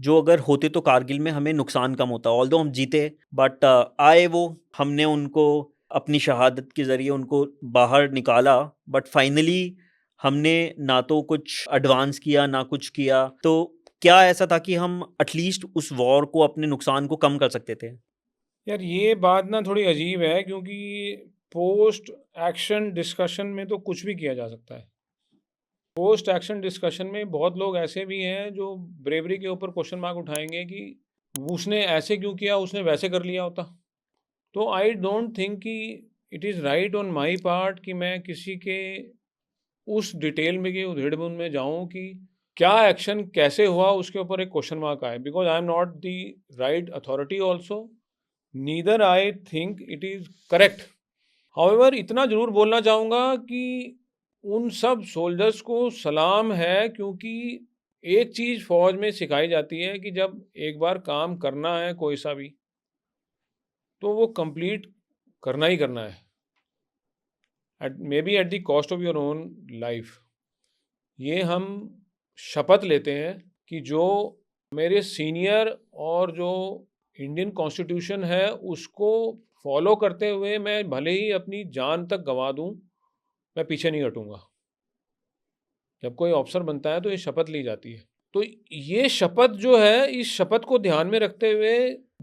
Speaker 1: जो अगर होते तो कारगिल में हमें नुकसान कम होता? ऑल्दो हम जीते, बट आए वो, हमने उनको अपनी शहादत के ज़रिए उनको बाहर निकाला, बट फाइनली हमने ना तो कुछ एडवांस किया ना कुछ किया। तो क्या ऐसा था कि हम एटलीस्ट उस वॉर को, अपने नुकसान को कम कर सकते थे?
Speaker 2: यार ये बात ना थोड़ी अजीब है, क्योंकि पोस्ट एक्शन डिस्कशन में तो कुछ भी किया जा सकता है। पोस्ट एक्शन डिस्कशन में बहुत लोग ऐसे भी हैं जो ब्रेवरी के ऊपर क्वेश्चन मार्क उठाएंगे कि उसने ऐसे क्यों किया, उसने वैसे कर लिया होता। तो आई डोंट थिंक कि it is right on my part कि मैं किसी के उस डिटेल में, कि उधेड़-बुन में जाऊँ कि क्या एक्शन कैसे हुआ, उसके ऊपर एक क्वेश्चन मार्क आए, because I am not the right authority also, neither I think it is correct. However इतना ज़रूर बोलना चाहूँगा कि उन सब सोल्जर्स को सलाम है, क्योंकि एक चीज़ फ़ौज में सिखाई जाती है कि जब एक बार काम करना है कोई सा भी, तो वो कंप्लीट करना ही करना है, at maybe at the cost of your own life. ये हम शपथ लेते हैं कि जो मेरे सीनियर और जो इंडियन कॉन्स्टिट्यूशन है उसको फॉलो करते हुए मैं भले ही अपनी जान तक गंवा दूं, मैं पीछे नहीं हटूंगा। जब कोई ऑफिसर बनता है तो ये शपथ ली जाती है। तो ये शपथ जो है, इस शपथ को ध्यान में रखते हुए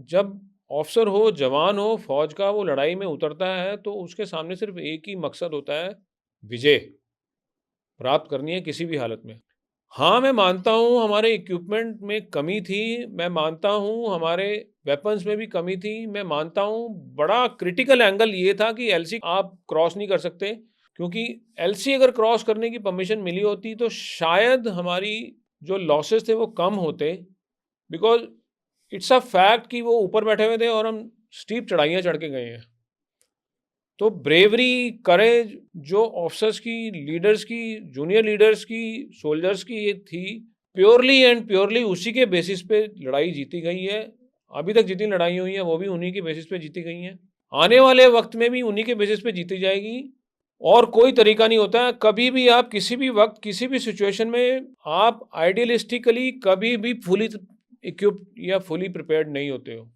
Speaker 2: जब ऑफिसर हो, जवान हो, फौज का, वो लड़ाई में उतरता है तो उसके सामने सिर्फ एक ही मकसद होता है, विजय प्राप्त करनी है किसी भी हालत में। हाँ, मैं मानता हूँ हमारे इक्विपमेंट में कमी थी, मैं मानता हूँ हमारे वेपन्स में भी कमी थी, मैं मानता हूँ बड़ा क्रिटिकल एंगल ये था कि एलसी आप क्रॉस नहीं कर सकते, क्योंकि एलसी अगर क्रॉस करने की परमिशन मिली होती तो शायद हमारी जो लॉसेस थे वो कम होते, बिकॉज़ इट्स अ फैक्ट कि वो ऊपर बैठे हुए थे और हम स्टीप चढ़ाइयाँ चढ़ के गए हैं। तो ब्रेवरी, करेज जो ऑफिसर्स की, लीडर्स की, जूनियर लीडर्स की, सोल्जर्स की ये थी, प्योरली एंड प्योरली उसी के बेसिस पे लड़ाई जीती गई है। अभी तक जितनी लड़ाई हुई है वो भी उन्हीं के बेसिस पे जीती गई हैं। आने वाले वक्त में भी उन्हीं के बेसिस पे जीती जाएगी, और कोई तरीका नहीं होता है। कभी भी आप किसी भी वक्त किसी भी सिचुएशन में आप आइडियलिस्टिकली कभी भी फुली इक्विप्ड या फुली प्रिपेयर्ड नहीं होते हो।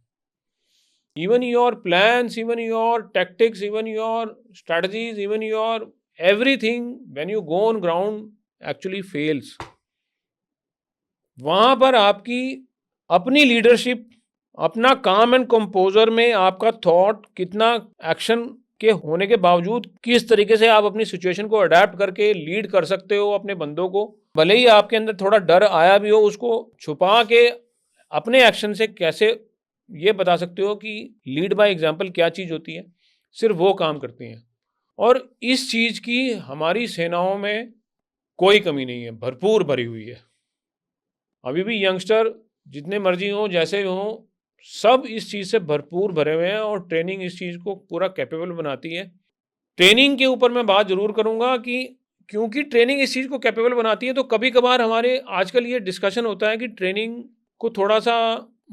Speaker 2: Even your plans, even your tactics, even your strategies, even your everything, when you go on ground actually fails. वहाँ पर आपकी अपनी लीडरशिप, अपना काम एंड कंपोजर में आपका थॉट कितना एक्शन के होने के बावजूद किस तरीके से आप अपनी सिचुएशन को अडेप्ट करके लीड कर सकते हो अपने बंदों को, भले ही आपके अंदर थोड़ा डर आया भी हो, उसको छुपा के अपने एक्शन से कैसे ये बता सकते हो कि लीड बाय एग्जाम्पल क्या चीज़ होती है, सिर्फ वो काम करती हैं। और इस चीज़ की हमारी सेनाओं में कोई कमी नहीं है, भरपूर भरी हुई है। अभी भी यंगस्टर जितने मर्जी हों, जैसे हों, सब इस चीज़ से भरपूर भरे हुए हैं, और ट्रेनिंग इस चीज़ को पूरा कैपेबल बनाती है। ट्रेनिंग के ऊपर मैं बात ज़रूर करूँगा कि क्योंकि ट्रेनिंग इस चीज़ को कैपेबल बनाती है, तो कभी कभार हमारे आजकल ये डिस्कशन होता है कि ट्रेनिंग को थोड़ा सा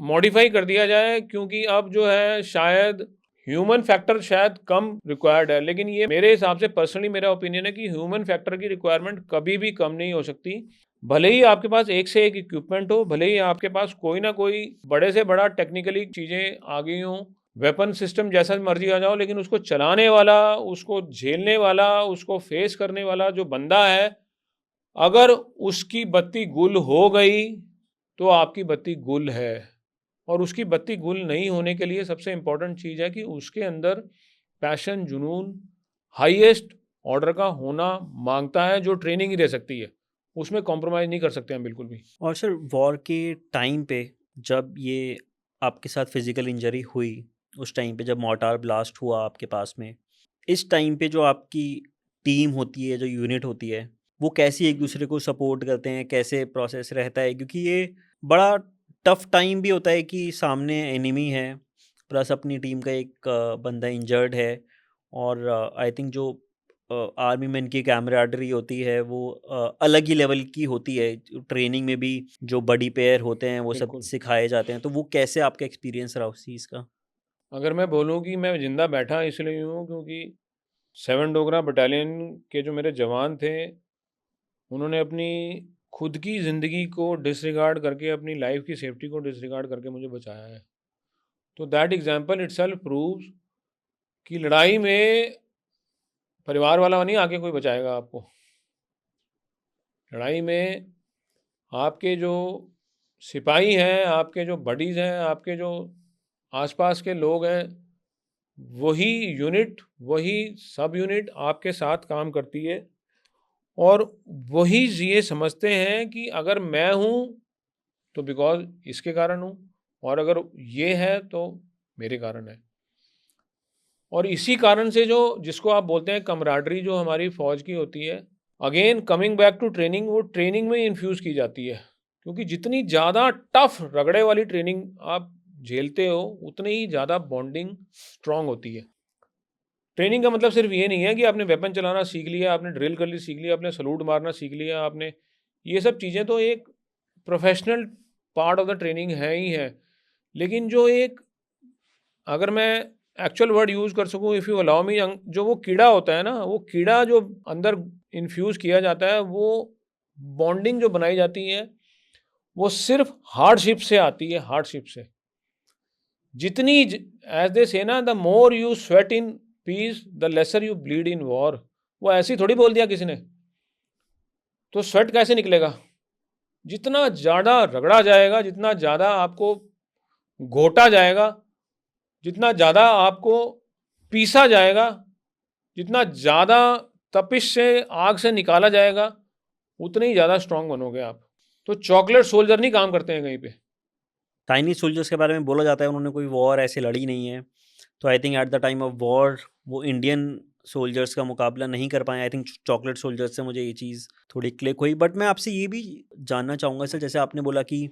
Speaker 2: मॉडिफाई कर दिया जाए, क्योंकि अब जो है शायद ह्यूमन फैक्टर शायद कम रिक्वायर्ड है। लेकिन ये मेरे हिसाब से पर्सनली मेरा ओपिनियन है कि ह्यूमन फैक्टर की रिक्वायरमेंट कभी भी कम नहीं हो सकती। भले ही आपके पास एक से एक इक्विपमेंट हो, भले ही आपके पास कोई ना कोई बड़े से बड़ा टेक्निकली चीज़ें आ गई हों, वेपन सिस्टम जैसा मर्जी आ जाओ, लेकिन उसको चलाने वाला, उसको झेलने वाला, उसको फेस करने वाला जो बंदा है, अगर उसकी बत्ती गुल हो गई तो आपकी बत्ती गुल है। और उसकी बत्ती गुल नहीं होने के लिए सबसे इम्पॉर्टेंट चीज़ है कि उसके अंदर पैशन, जुनून हाईएस्ट ऑर्डर का होना मांगता है, जो ट्रेनिंग ही दे सकती है। उसमें कॉम्प्रोमाइज़ नहीं कर सकते हम बिल्कुल भी।
Speaker 1: और सर वॉर के टाइम पे जब ये आपके साथ फिजिकल इंजरी हुई, उस टाइम पे जब मोर्टार ब्लास्ट हुआ आपके पास में, इस टाइम पे जो आपकी टीम होती है, जो यूनिट होती है, वो कैसी एक दूसरे को सपोर्ट करते हैं, कैसे प्रोसेस रहता है? क्योंकि ये बड़ा टफ टाइम भी होता है कि सामने एनिमी है, प्लस अपनी टीम का एक बंदा इंजर्ड है, और आई थिंक जो आर्मी मैन की कैमराडरी होती है वो अलग ही लेवल की होती है। ट्रेनिंग में भी जो बड़ी पेयर होते हैं वो सब
Speaker 2: बिल्कुल।
Speaker 1: सिखाए जाते हैं, तो वो कैसे आपका एक्सपीरियंस रहा उस चीज़ का?
Speaker 2: अगर मैं बोलूँ कि मैं ज़िंदा बैठा इसलिए हूँ क्योंकि 7 डोगरा बटालियन के जो मेरे जवान थे, उन्होंने अपनी खुद की ज़िंदगी को डिसरिगार्ड करके, अपनी लाइफ की सेफ्टी को डिसरिगार्ड करके मुझे बचाया है। तो दैट एग्जाम्पल इटसेल्फ प्रूव्स कि लड़ाई में परिवार वाला नहीं आके कोई बचाएगा आपको। लड़ाई में आपके जो सिपाही हैं, आपके जो बडीज़ हैं, आपके जो आसपास के लोग हैं, वही यूनिट, वही सब यूनिट आपके साथ काम करती है, और वही ये समझते हैं कि अगर मैं हूँ तो बिकॉज़ इसके कारण हूँ, और अगर ये है तो मेरे कारण है। और इसी कारण से जो जिसको आप बोलते हैं कमराडरी जो हमारी फ़ौज की होती है, again coming back to training, वो ट्रेनिंग में इन्फ्यूज़ की जाती है। क्योंकि जितनी ज़्यादा टफ रगड़े वाली ट्रेनिंग आप झेलते हो, उतनी ही ज़्यादा बॉन्डिंग स्ट्रॉन्ग होती है। ट्रेनिंग का मतलब सिर्फ ये नहीं है कि आपने वेपन चलाना सीख लिया, आपने ड्रिल कर ली सीख लिया, आपने सलूट मारना सीख लिया, आपने ये सब चीज़ें तो एक professional part of the training है ही है। लेकिन जो एक, अगर मैं एक्चुअल वर्ड यूज़ कर सकूँ, इफ़ यू अलाउ मी, जो वो कीड़ा होता है ना, वो कीड़ा जो अंदर इन्फ्यूज़ किया जाता है, वो बॉन्डिंग जो बनाई जाती है, वो सिर्फ हार्डशिप से आती है, हार्डशिप से। जितनी एज दे से ना, the more you sweat in peace the lesser you bleed in war. वो ऐसे ही थोड़ी बोल दिया किसी ने। तो स्वेट कैसे निकलेगा? जितना ज़्यादा रगड़ा जाएगा, जितना ज़्यादा आपको घोटा जाएगा, जितना ज़्यादा आपको पीसा जाएगा, जितना ज़्यादा तपिश से, आग से निकाला जाएगा, उतने ही ज़्यादा स्ट्रांग बनोगे आप। तो चॉकलेट सोल्जर नहीं काम करते हैं कहीं पे।
Speaker 1: चाइनीज़ सोल्जर्स के बारे में बोला जाता है उन्होंने कोई वॉर ऐसे लड़ी नहीं है, तो I think at the time of war वो इंडियन सोल्जर्स का मुकाबला नहीं कर पाए। आई थिंक चॉकलेट सोल्जर्स से मुझे ये चीज़ थोड़ी क्लिक हुई। बट मैं आपसे ये भी जानना चाहूँगा सर, जैसे आपने बोला कि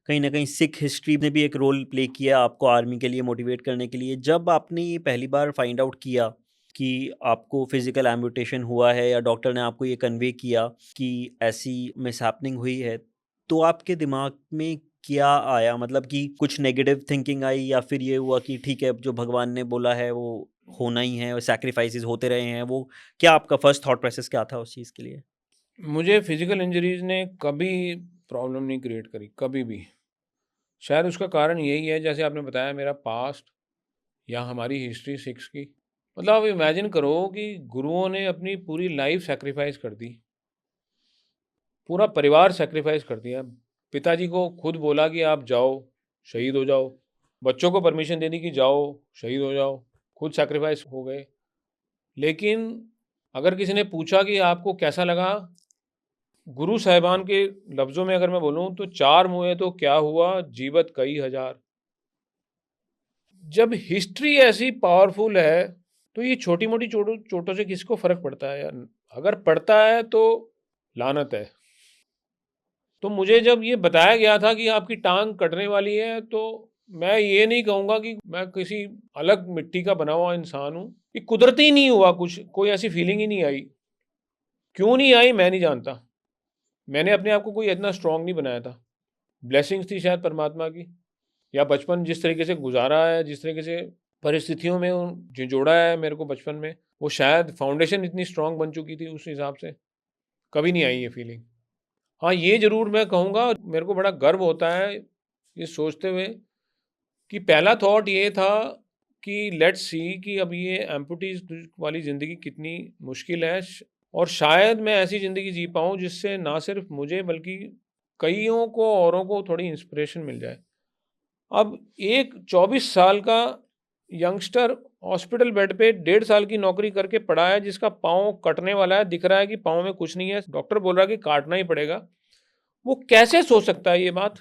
Speaker 1: कहीं ना कहीं सिख हिस्ट्री ने भी एक रोल प्ले किया आपको आर्मी के लिए मोटिवेट करने के लिए। जब आपने ये पहली बार फाइंड आउट किया कि आपको फिजिकल एम्पुटेशन हुआ है या डॉक्टर ने आपको ये कन्वे किया कि ऐसी मिसहैपनिंग हुई है, तो आपके दिमाग में क्या आया? मतलब कि कुछ नेगेटिव थिंकिंग आई या फिर ये हुआ कि ठीक है, जो भगवान ने बोला है वो होना ही है और सैक्रिफाइसेस होते रहे हैं, वो क्या आपका फर्स्ट थॉट प्रोसेस क्या था उस चीज़ के लिए?
Speaker 2: मुझे फिजिकल इंजरीज ने कभी प्रॉब्लम नहीं क्रिएट करी, कभी भी। शायद उसका कारण यही है, जैसे आपने बताया, मेरा पास्ट या हमारी हिस्ट्री सिक्स की। मतलब आप इमेजिन करो कि गुरुओं ने अपनी पूरी लाइफ सेक्रीफाइस कर दी, पूरा परिवार सेक्रीफाइस कर दिया। पिताजी को खुद बोला कि आप जाओ, शहीद हो जाओ। बच्चों को परमिशन दे दी कि जाओ, शहीद हो जाओ। खुद सेक्रीफाइस हो गए। लेकिन अगर किसी ने पूछा कि आपको कैसा लगा, गुरु साहिबान के लफ्ज़ों में अगर मैं बोलूँ तो चार मुँहे तो क्या हुआ, जीवत कई हजार। जब हिस्ट्री ऐसी पावरफुल है, तो ये छोटी-मोटी चोटों चोटों से किसको फ़र्क पड़ता है यार? अगर पड़ता है तो लानत है। तो मुझे जब ये बताया गया था कि आपकी टाँग कटने वाली है, तो मैं ये नहीं कहूँगा कि मैं किसी अलग मिट्टी का बना हुआ इंसान हूँ। ये कुदरती नहीं हुआ कुछ, कोई ऐसी फीलिंग ही नहीं आई। क्यों नहीं आई मैं नहीं जानता। मैंने अपने आप को कोई इतना स्ट्रॉन्ग नहीं बनाया था। ब्लेसिंग्स थी शायद परमात्मा की, या बचपन जिस तरीके से गुज़ारा है, जिस तरीके से परिस्थितियों में झिंझोड़ा है मेरे को बचपन में, वो शायद फाउंडेशन इतनी स्ट्रॉन्ग बन चुकी थी उस हिसाब से, कभी नहीं आई ये फीलिंग। हाँ, ये ज़रूर मैं कहूँगा, मेरे को बड़ा गर्व होता है ये सोचते हुए कि पहला थॉट ये था कि लेट्स सी कि अब ये एम्पुटीज़ वाली ज़िंदगी कितनी मुश्किल है, और शायद मैं ऐसी ज़िंदगी जी पाऊँ जिससे ना सिर्फ मुझे बल्कि कइयों को औरों को थोड़ी इंस्पिरेशन मिल जाए। अब एक 24 साल का यंगस्टर हॉस्पिटल बेड पे 1.5 साल की नौकरी करके पड़ा है, जिसका पाँव कटने वाला है, दिख रहा है कि पाँव में कुछ नहीं है, डॉक्टर बोल रहा है कि काटना ही पड़ेगा। वो कैसे सोच सकता है ये बात?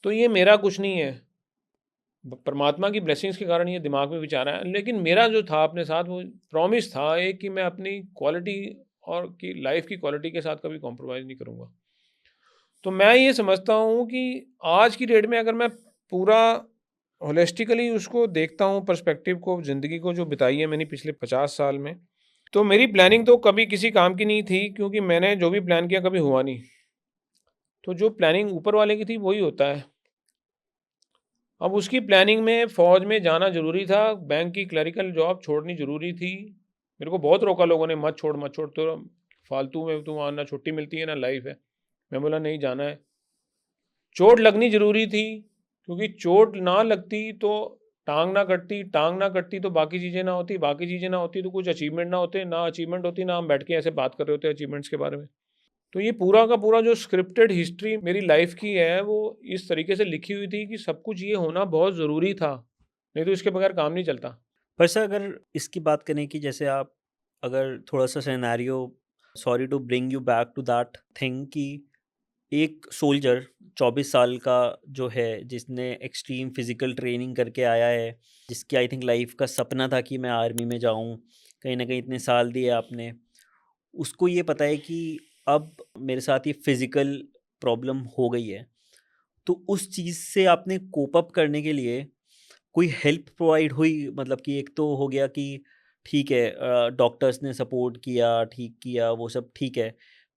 Speaker 2: तो ये मेरा कुछ नहीं है, परमात्मा की ब्लेसिंग्स के कारण ये दिमाग में विचार आया। लेकिन मेरा जो था अपने साथ, वो प्रॉमिस था एक कि मैं अपनी क्वालिटी और की लाइफ की क्वालिटी के साथ कभी कॉम्प्रोमाइज़ नहीं करूँगा। तो मैं ये समझता हूँ कि आज की डेट में अगर मैं पूरा होलिस्टिकली उसको देखता हूँ, पर्सपेक्टिव को, ज़िंदगी को जो बिताई है मैंने पिछले 50 साल में, तो मेरी प्लानिंग तो कभी किसी काम की नहीं थी, क्योंकि मैंने जो भी प्लान किया कभी हुआ नहीं। तो जो प्लानिंग ऊपर वाले की थी वही होता है। अब उसकी प्लानिंग में फ़ौज में जाना ज़रूरी था, बैंक की क्लरिकल जॉब छोड़नी ज़रूरी थी। मेरे को बहुत रोका लोगों ने, मत छोड़, मत छोड़, तो फालतू में तू, वहाँ ना छुट्टी मिलती है ना लाइफ है। मैं बोला नहीं, जाना है। चोट लगनी ज़रूरी थी, क्योंकि चोट ना लगती तो टाँग ना कटती, टाँग ना कटती तो बाकी चीज़ें ना होती, बाकी चीज़ें ना होती तो कुछ अचीवमेंट ना होते, ना अचीवमेंट होती ना हम बैठ के ऐसे बात कर रहे होते अचीवमेंट्स के बारे में। तो ये पूरा का पूरा जो स्क्रिप्टेड हिस्ट्री मेरी लाइफ की है, वो इस तरीके से लिखी हुई थी कि सब कुछ ये होना बहुत ज़रूरी था, नहीं तो इसके बगैर काम नहीं चलता।
Speaker 1: पर सर, अगर इसकी बात करें कि जैसे आप अगर थोड़ा-सा scenario, sorry to bring you back to that thing, कि एक सोल्जर 24 साल का जो है, जिसने एक्सट्रीम फिज़िकल ट्रेनिंग करके आया है, जिसकी आई थिंक लाइफ़ का सपना था कि मैं आर्मी में जाऊँ, कहीं न कहीं इतने साल दिए आपने, उसको ये पता है कि अब मेरे साथ ये फिज़िकल प्रॉब्लम हो गई है। तो उस चीज़ से आपने कोप अप करने के लिए कोई हेल्प प्रोवाइड हुई? मतलब कि एक तो हो गया कि ठीक है, डॉक्टर्स ने सपोर्ट किया, ठीक किया, वो सब ठीक है।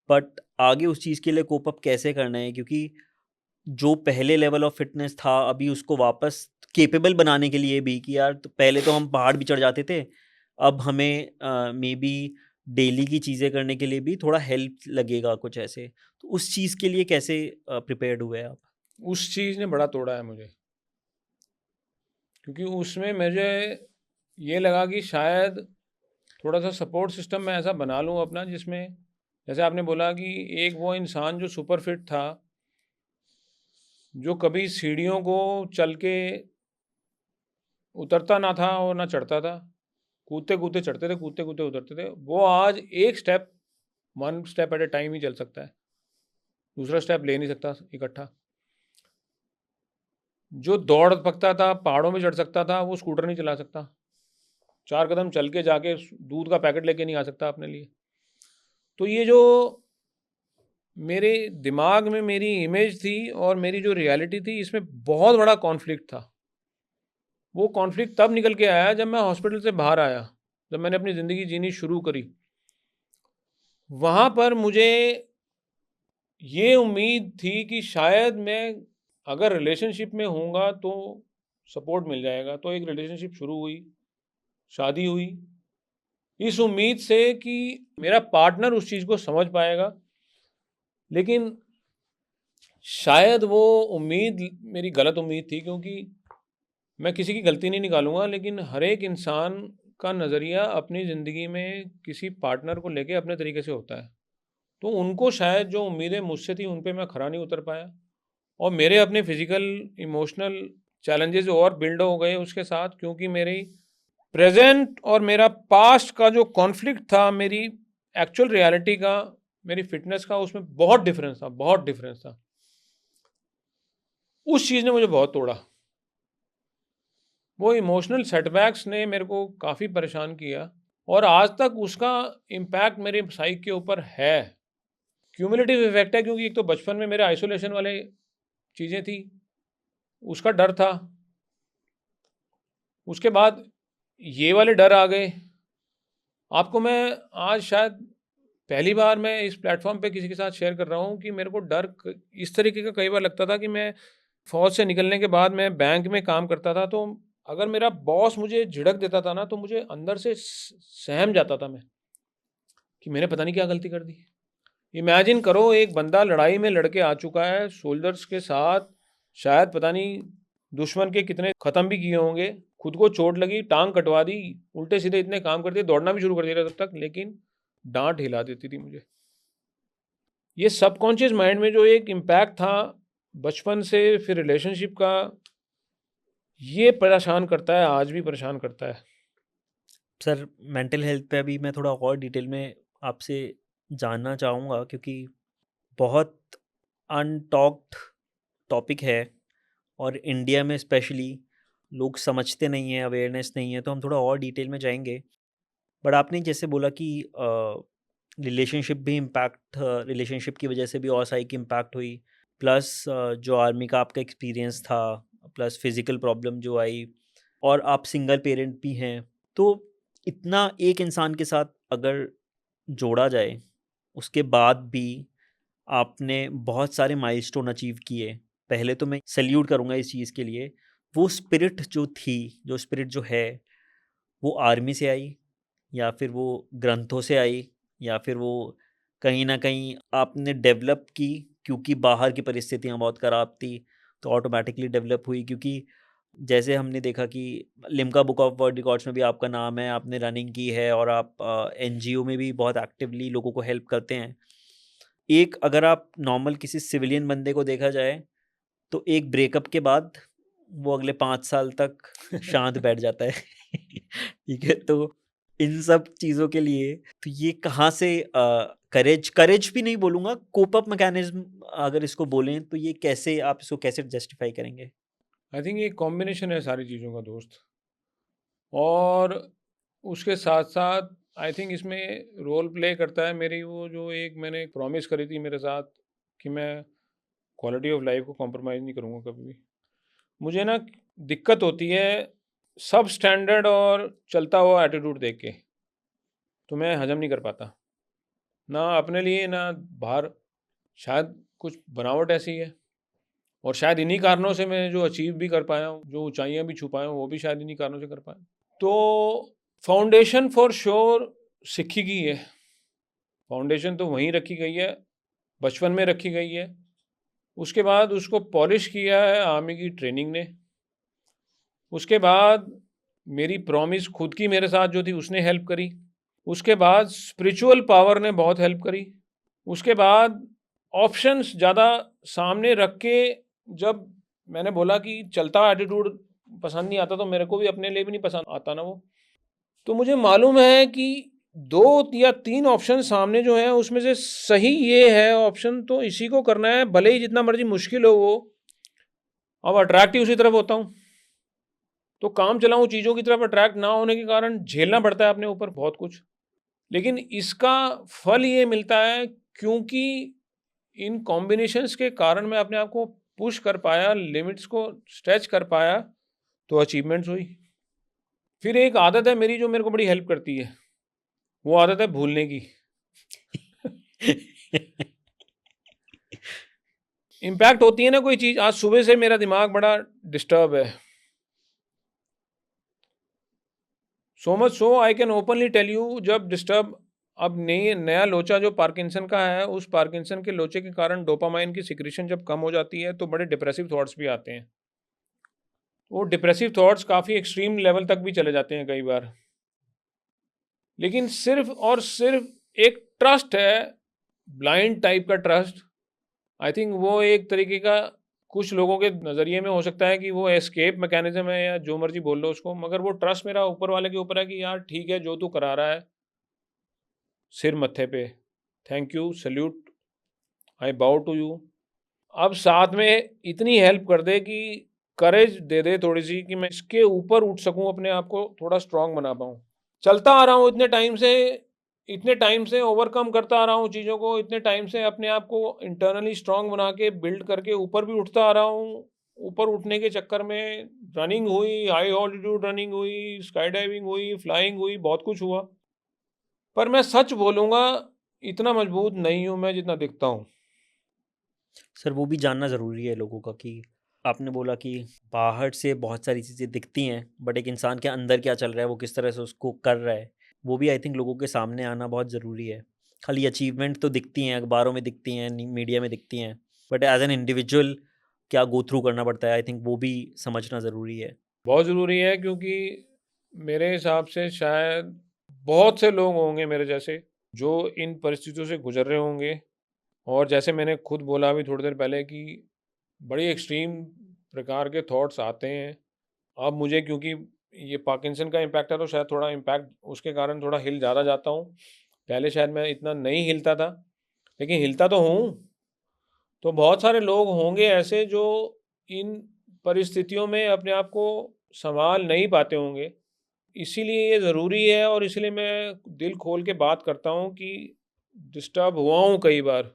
Speaker 1: बट आगे उस चीज़ के लिए कोप अप कैसे करना है? क्योंकि जो पहले लेवल ऑफ फिटनेस था, अभी उसको वापस कैपेबल बनाने के लिए भी, कि यार तो पहले तो हम पहाड़ भी चढ़ जाते थे, अब हमें मेबी डेली की चीज़ें करने के लिए भी थोड़ा हेल्प लगेगा कुछ ऐसे। तो उस चीज़ के लिए कैसे प्रिपेयर्ड हुए आप?
Speaker 2: उस चीज़ ने बड़ा तोड़ा है मुझे, क्योंकि उसमें मुझे ये लगा कि शायद थोड़ा-सा सपोर्ट सिस्टम मैं ऐसा बना लूँ अपना, जिसमें जैसे आपने बोला कि एक वो इंसान जो सुपर फिट था, जो कभी सीढ़ियों को चल के उतरता ना था और ना चढ़ता था। कूदते-कूदते चढ़ते थे, कूदते-कूदते उतरते थे। वो आज एक step, 1 step at a time ही चल सकता है। दूसरा स्टेप ले नहीं सकता इकट्ठा। जो दौड़ सकता था, पहाड़ों में चढ़ सकता था, वो स्कूटर नहीं चला सकता। 4 कदम चल के जाके दूध का पैकेट लेके नहीं आ सकता अपने लिए। तो ये जो मेरे दिमाग में मेरी इमेज थी और मेरी जो रियलिटी थी, इसमें बहुत बड़ा कॉन्फ्लिक्ट था। वो कॉन्फ्लिक्ट तब निकल के आया जब मैं हॉस्पिटल से बाहर आया, जब मैंने अपनी ज़िंदगी जीनी शुरू करी। वहाँ पर मुझे ये उम्मीद थी कि शायद मैं अगर रिलेशनशिप में होऊँगा तो सपोर्ट मिल जाएगा। तो एक रिलेशनशिप शुरू हुई, शादी हुई, इस उम्मीद से कि मेरा पार्टनर उस चीज़ को समझ पाएगा। लेकिन शायद वो उम्मीद मेरी गलत उम्मीद थी, क्योंकि मैं किसी की गलती नहीं निकालूँगा, लेकिन हर एक इंसान का नज़रिया अपनी ज़िंदगी में किसी पार्टनर को लेके अपने तरीके से होता है। तो उनको शायद जो उम्मीदें मुझसे थी उन पे मैं खरा नहीं उतर पाया, और मेरे अपने फिज़िकल, इमोशनल चैलेंजेस और बिल्ड हो गए उसके साथ, क्योंकि मेरी प्रेज़ेंट और मेरा पास्ट का जो कॉन्फ्लिक्ट था, मेरी एक्चुअल रियलिटी का, मेरी फ़िटनेस का, उसमें बहुत डिफ़रेंस था, बहुत डिफ़रेंस था। उस चीज़ ने मुझे बहुत तोड़ा। वो इमोशनल सेटबैक्स ने मेरे को काफ़ी परेशान किया, और आज तक उसका इम्पैक्ट मेरे साइक के ऊपर है। क्यूमुलेटिव इफ़ेक्ट है, क्योंकि एक तो बचपन में मेरे आइसोलेशन वाले चीज़ें थी, उसका डर था। उसके बाद ये वाले डर आ गए। आपको मैं आज शायद पहली बार मैं इस प्लेटफ़ॉर्म पे किसी के साथ शेयर कर रहा हूँ कि मेरे को डर क इस तरीके का कई बार लगता था कि मैं फ़ौज से निकलने के बाद मैं बैंक में काम करता था, तो अगर मेरा बॉस मुझे झिड़क देता था ना, तो मुझे अंदर से सहम जाता था मैं, कि मैंने पता नहीं क्या गलती कर दी। इमेजिन करो, एक बंदा लड़ाई में लड़ के आ चुका है सोल्जर्स के साथ, शायद पता नहीं दुश्मन के कितने ख़त्म भी किए होंगे, खुद को चोट लगी, टाँग कटवा दी, उल्टे-सीधे इतने काम कर दिए, दौड़ना भी शुरू कर दिया था तब तक, लेकिन डाँट हिला देती थी मुझे। ये सबकॉन्शियस माइंड में जो एक इम्पैक्ट था बचपन से, फिर रिलेशनशिप का, ये परेशान करता है, आज भी परेशान करता है।
Speaker 1: सर, मेंटल हेल्थ पे अभी मैं थोड़ा और डिटेल में आपसे जानना चाहूँगा, क्योंकि बहुत अनटॉक्ड टॉपिक है और इंडिया में स्पेशली लोग समझते नहीं हैं, अवेयरनेस नहीं है, तो हम थोड़ा और डिटेल में जाएँगे। बट आपने जैसे बोला कि रिलेशनशिप भी इम्पैक्ट, रिलेशनशिप की वजह से भी और सारी की इम्पैक्ट हुई, प्लस जो आर्मी का आपका एक्सपीरियंस था, प्लस फिज़िकल प्रॉब्लम जो आई, और आप सिंगल पेरेंट भी हैं। तो इतना एक इंसान के साथ अगर जोड़ा जाए, उसके बाद भी आपने बहुत सारे माइलस्टोन अचीव किए। पहले तो मैं सैल्यूट करूँगा इस चीज़ के लिए। वो स्पिरिट जो थी, जो स्पिरिट जो है, वो आर्मी से आई, या फिर वो ग्रंथों से आई, या फिर वो कहीं न कहीं आपने डेवलप की क्योंकि बाहर की परिस्थितियाँ बहुत ख़राब थी, तो ऑटोमैटिकली डेवलप हुई, क्योंकि जैसे हमने देखा कि Limca book of world records में भी आपका नाम है, आपने रनिंग की है और आप एनजीओ में भी बहुत एक्टिवली लोगों को हेल्प करते हैं। एक अगर आप नॉर्मल किसी सिविलियन बंदे को देखा जाए, तो एक ब्रेकअप के बाद वो अगले 5 साल तक शांत बैठ जाता है। ठीक है? तो इन सब चीज़ों के लिए तो ये कहाँ से करेज करेज भी नहीं बोलूँगा, कोप अप मैकेनिज़्म अगर इसको बोलें, तो ये कैसे आप इसको कैसे जस्टिफ़ाई करेंगे?
Speaker 2: आई थिंक ये कॉम्बिनेशन है सारी चीज़ों का दोस्त, और उसके साथ-साथ आई थिंक इसमें रोल प्ले करता है मेरी वो जो एक मैंने प्रॉमिस करी थी मेरे साथ, कि मैं क्वालिटी ऑफ लाइफ़ को कॉम्प्रोमाइज़ नहीं करूँगा कभी भी। मुझे ना दिक्कत होती है सब स्टैंडर्ड और चलता हुआ एटीट्यूड देख के, तो मैं हज़म नहीं कर पाता। ना अपने लिए ना बाहर, शायद कुछ बनावट ऐसी है, और शायद इन्हीं कारणों से मैं जो अचीव भी कर पाया हूँ, जो ऊँचाइयाँ भी छू पाया हूँ, वो भी शायद इन्हीं कारणों से कर पाया। तो फाउंडेशन फॉर श्योर सीखी की है। फाउंडेशन तो वहीं रखी गई है, बचपन में रखी गई है। उसके बाद उसको पॉलिश किया है आर्मी की ट्रेनिंग ने। उसके बाद मेरी प्रॉमिस खुद की मेरे साथ जो थी उसने हेल्प करी। उसके बाद स्पिरिचुअल पावर ने बहुत हेल्प करी। उसके बाद ऑप्शंस ज़्यादा सामने रख के, जब मैंने बोला कि चलता एटीट्यूड पसंद नहीं आता, तो मेरे को भी अपने लिए भी नहीं पसंद आता ना वो। तो मुझे मालूम है कि 2 या 3 ऑप्शन सामने जो हैं उसमें से सही ये है ऑप्शन, तो इसी को करना है, भले ही जितना मर्ज़ी मुश्किल हो वो। अब अट्रैक्ट उसी तरफ होता हूँ। तो काम चलाऊ चीज़ों की तरफ अट्रैक्ट ना होने के कारण झेलना पड़ता है अपने ऊपर बहुत कुछ। लेकिन इसका फल ये मिलता है, क्योंकि इन कॉम्बिनेशंस के कारण मैं अपने आप को पुश कर पाया, लिमिट्स को स्ट्रेच कर पाया, तो अचीवमेंट्स हुई। फिर एक आदत है मेरी जो मेरे को बड़ी हेल्प करती है, वो आदत है भूलने की। इम्पैक्ट होती है ना कोई चीज़। आज सुबह से मेरा दिमाग बड़ा डिस्टर्ब है, so much so I can openly tell you, जब डिस्टर्ब, अब नई नया लोचा जो पार्किंसन का है, उस पार्किंसन के लोचे के कारण डोपामाइन की सिक्रीशन जब कम हो जाती है तो बड़े डिप्रेसिव थॉट्स भी आते हैं। वो डिप्रेसिव थॉट्स काफ़ी एक्सट्रीम लेवल तक भी चले जाते हैं कई बार। लेकिन सिर्फ और सिर्फ एक ट्रस्ट है, ब्लाइंड टाइप का ट्रस्ट। आई थिंक वो एक तरीके का, कुछ लोगों के नज़रिए में हो सकता है कि वो एस्केप मैकेनिज्म है या जो मर्जी बोल लो उसको, मगर वो ट्रस्ट मेरा ऊपर वाले के ऊपर है कि यार ठीक है, जो तू करा रहा है, सिर मत्थे पे, थैंक यू, सल्यूट, आई बाउ टू यू। अब साथ में इतनी हेल्प कर दे कि करेज दे दे थोड़ी सी, कि मैं इसके ऊपर उठ सकूं, अपने आप को थोड़ा स्ट्रांग बना पाऊं। चलता आ रहा हूं इतने टाइम से ओवरकम करता आ रहा हूँ चीज़ों को, इतने टाइम से अपने आप को इंटरनली स्ट्रांग बना के बिल्ड करके ऊपर भी उठता आ रहा हूँ। ऊपर उठने के चक्कर में रनिंग हुई, हाई ऑल्टीट्यूड रनिंग हुई, स्काई डाइविंग हुई, फ्लाइंग हुई, बहुत कुछ हुआ। पर मैं सच बोलूँगा, इतना मजबूत नहीं हूँ मैं जितना दिखता हूँ।
Speaker 1: सर वो भी जानना ज़रूरी है लोगों का कि आपने बोला कि बाहर से बहुत सारी चीज़ें दिखती हैं, बट एक इंसान के अंदर क्या चल रहा है, वो किस तरह से उसको कर रहा है, वो भी आई थिंक लोगों के सामने आना बहुत ज़रूरी है। खाली अचीवमेंट तो दिखती हैं, अखबारों में दिखती हैं, मीडिया में दिखती हैं, बट एज एन इंडिविजुअल क्या गो थ्रू करना पड़ता है, आई थिंक वो भी समझना ज़रूरी है।
Speaker 2: बहुत ज़रूरी है, क्योंकि मेरे हिसाब से शायद बहुत से लोग होंगे मेरे जैसे जो इन परिस्थितियों से गुजर रहे होंगे। और जैसे मैंने खुद बोला अभी थोड़ी देर पहले कि बड़ी एक्सट्रीम प्रकार के थॉट्स आते हैं। अब मुझे क्योंकि ये पार्किंसन का इम्पैक्ट है तो शायद थोड़ा इम्पैक्ट उसके कारण थोड़ा हिल ज़्यादा जाता हूँ। पहले शायद मैं इतना नहीं हिलता था, लेकिन हिलता तो हूँ। तो बहुत सारे लोग होंगे ऐसे जो इन परिस्थितियों में अपने आप को संभाल नहीं पाते होंगे। इसीलिए ये ज़रूरी है, और इसलिए मैं दिल खोल के बात करता हूँ कि डिस्टर्ब हुआ हूँ कई बार।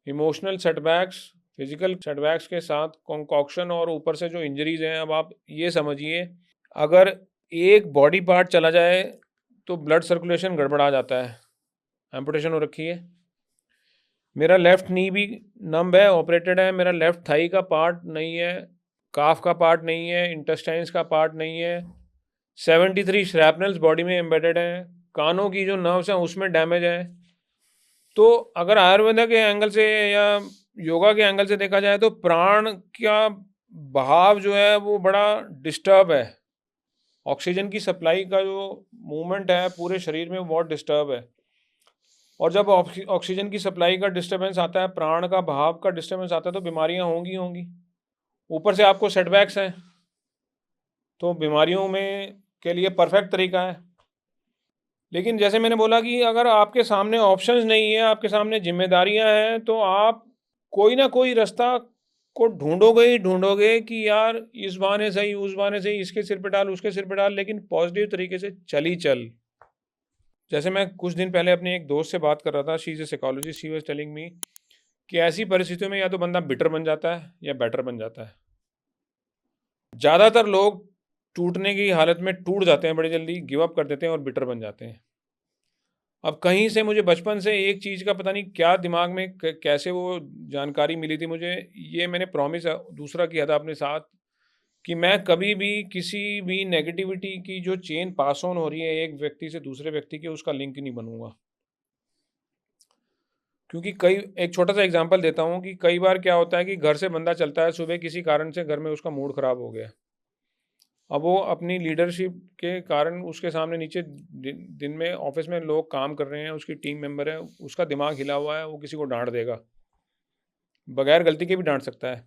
Speaker 2: इमोशनल सेटबैक्स, फिजिकल सेटबैक्स के साथ कॉन्कॉक्शन, और ऊपर से जो इंजरीज हैं। अब आप ये समझिए, अगर एक बॉडी पार्ट चला जाए तो ब्लड सर्कुलेशन गड़बड़ा जाता है। एम्पुटेशन हो रखी है, मेरा लेफ़्ट नी भी नम्ब है, ऑपरेटेड है, मेरा लेफ़्ट थाई का पार्ट नहीं है, काफ का पार्ट नहीं है, इंटेस्टाइन्स का पार्ट नहीं है, 73 श्रैपनल्स बॉडी में एम्बेडेड हैं, कानों की जो नर्व्स हैं उसमें डैमेज है। तो अगर आयुर्वेदा के एंगल से या योगा के एंगल से देखा जाए तो प्राण का बहाव जो है वो बड़ा डिस्टर्ब है। ऑक्सीजन की सप्लाई का जो मूवमेंट है पूरे शरीर में वो बहुत डिस्टर्ब है। और जब ऑक्सीजन की सप्लाई का डिस्टर्बेंस आता है, प्राण का बहाव का डिस्टर्बेंस आता है, तो बीमारियां होंगी। ऊपर से आपको सेटबैक्स हैं, तो बीमारियों में के लिए परफेक्ट तरीका है। लेकिन जैसे मैंने बोला कि अगर आपके सामने ऑप्शंस नहीं है, आपके सामने जिम्मेदारियां हैं, तो आप कोई ना कोई रास्ता को ढूंढोगे ही ढूंढोगे कि यार इस बहाने सही, उस बहाने सही, इसके सिर पे डाल, उसके सिर पे डाल, लेकिन पॉजिटिव तरीके से चल ही चल। जैसे मैं कुछ दिन पहले अपने एक दोस्त से बात कर रहा था, she is a psychologist, she was telling me कि ऐसी परिस्थितियों में या तो बंदा बिटर बन जाता है या बेटर बन जाता है। ज़्यादातर लोग टूटने की हालत में टूट जाते हैं बड़ी जल्दी, गिव अप कर देते हैं और बिटर बन जाते हैं। अब कहीं से मुझे बचपन से एक चीज़ का पता नहीं क्या दिमाग में कैसे वो जानकारी मिली थी मुझे, ये मैंने प्रॉमिस दूसरा किया था अपने साथ कि मैं कभी भी किसी भी नेगेटिविटी की जो चेन पास ऑन हो रही है एक व्यक्ति से दूसरे व्यक्ति के, उसका लिंक नहीं बनूंगा। क्योंकि एक छोटा सा एग्जांपल देता हूँ कि कई बार क्या होता है कि घर से बंदा चलता है सुबह, किसी कारण से घर में उसका मूड ख़राब हो गया। अब वो अपनी लीडरशिप के कारण उसके सामने नीचे दिन में ऑफिस में लोग काम कर रहे हैं, उसकी टीम मेंबर है, उसका दिमाग हिला हुआ है, वो किसी को डांट देगा, बगैर गलती के भी डांट सकता है,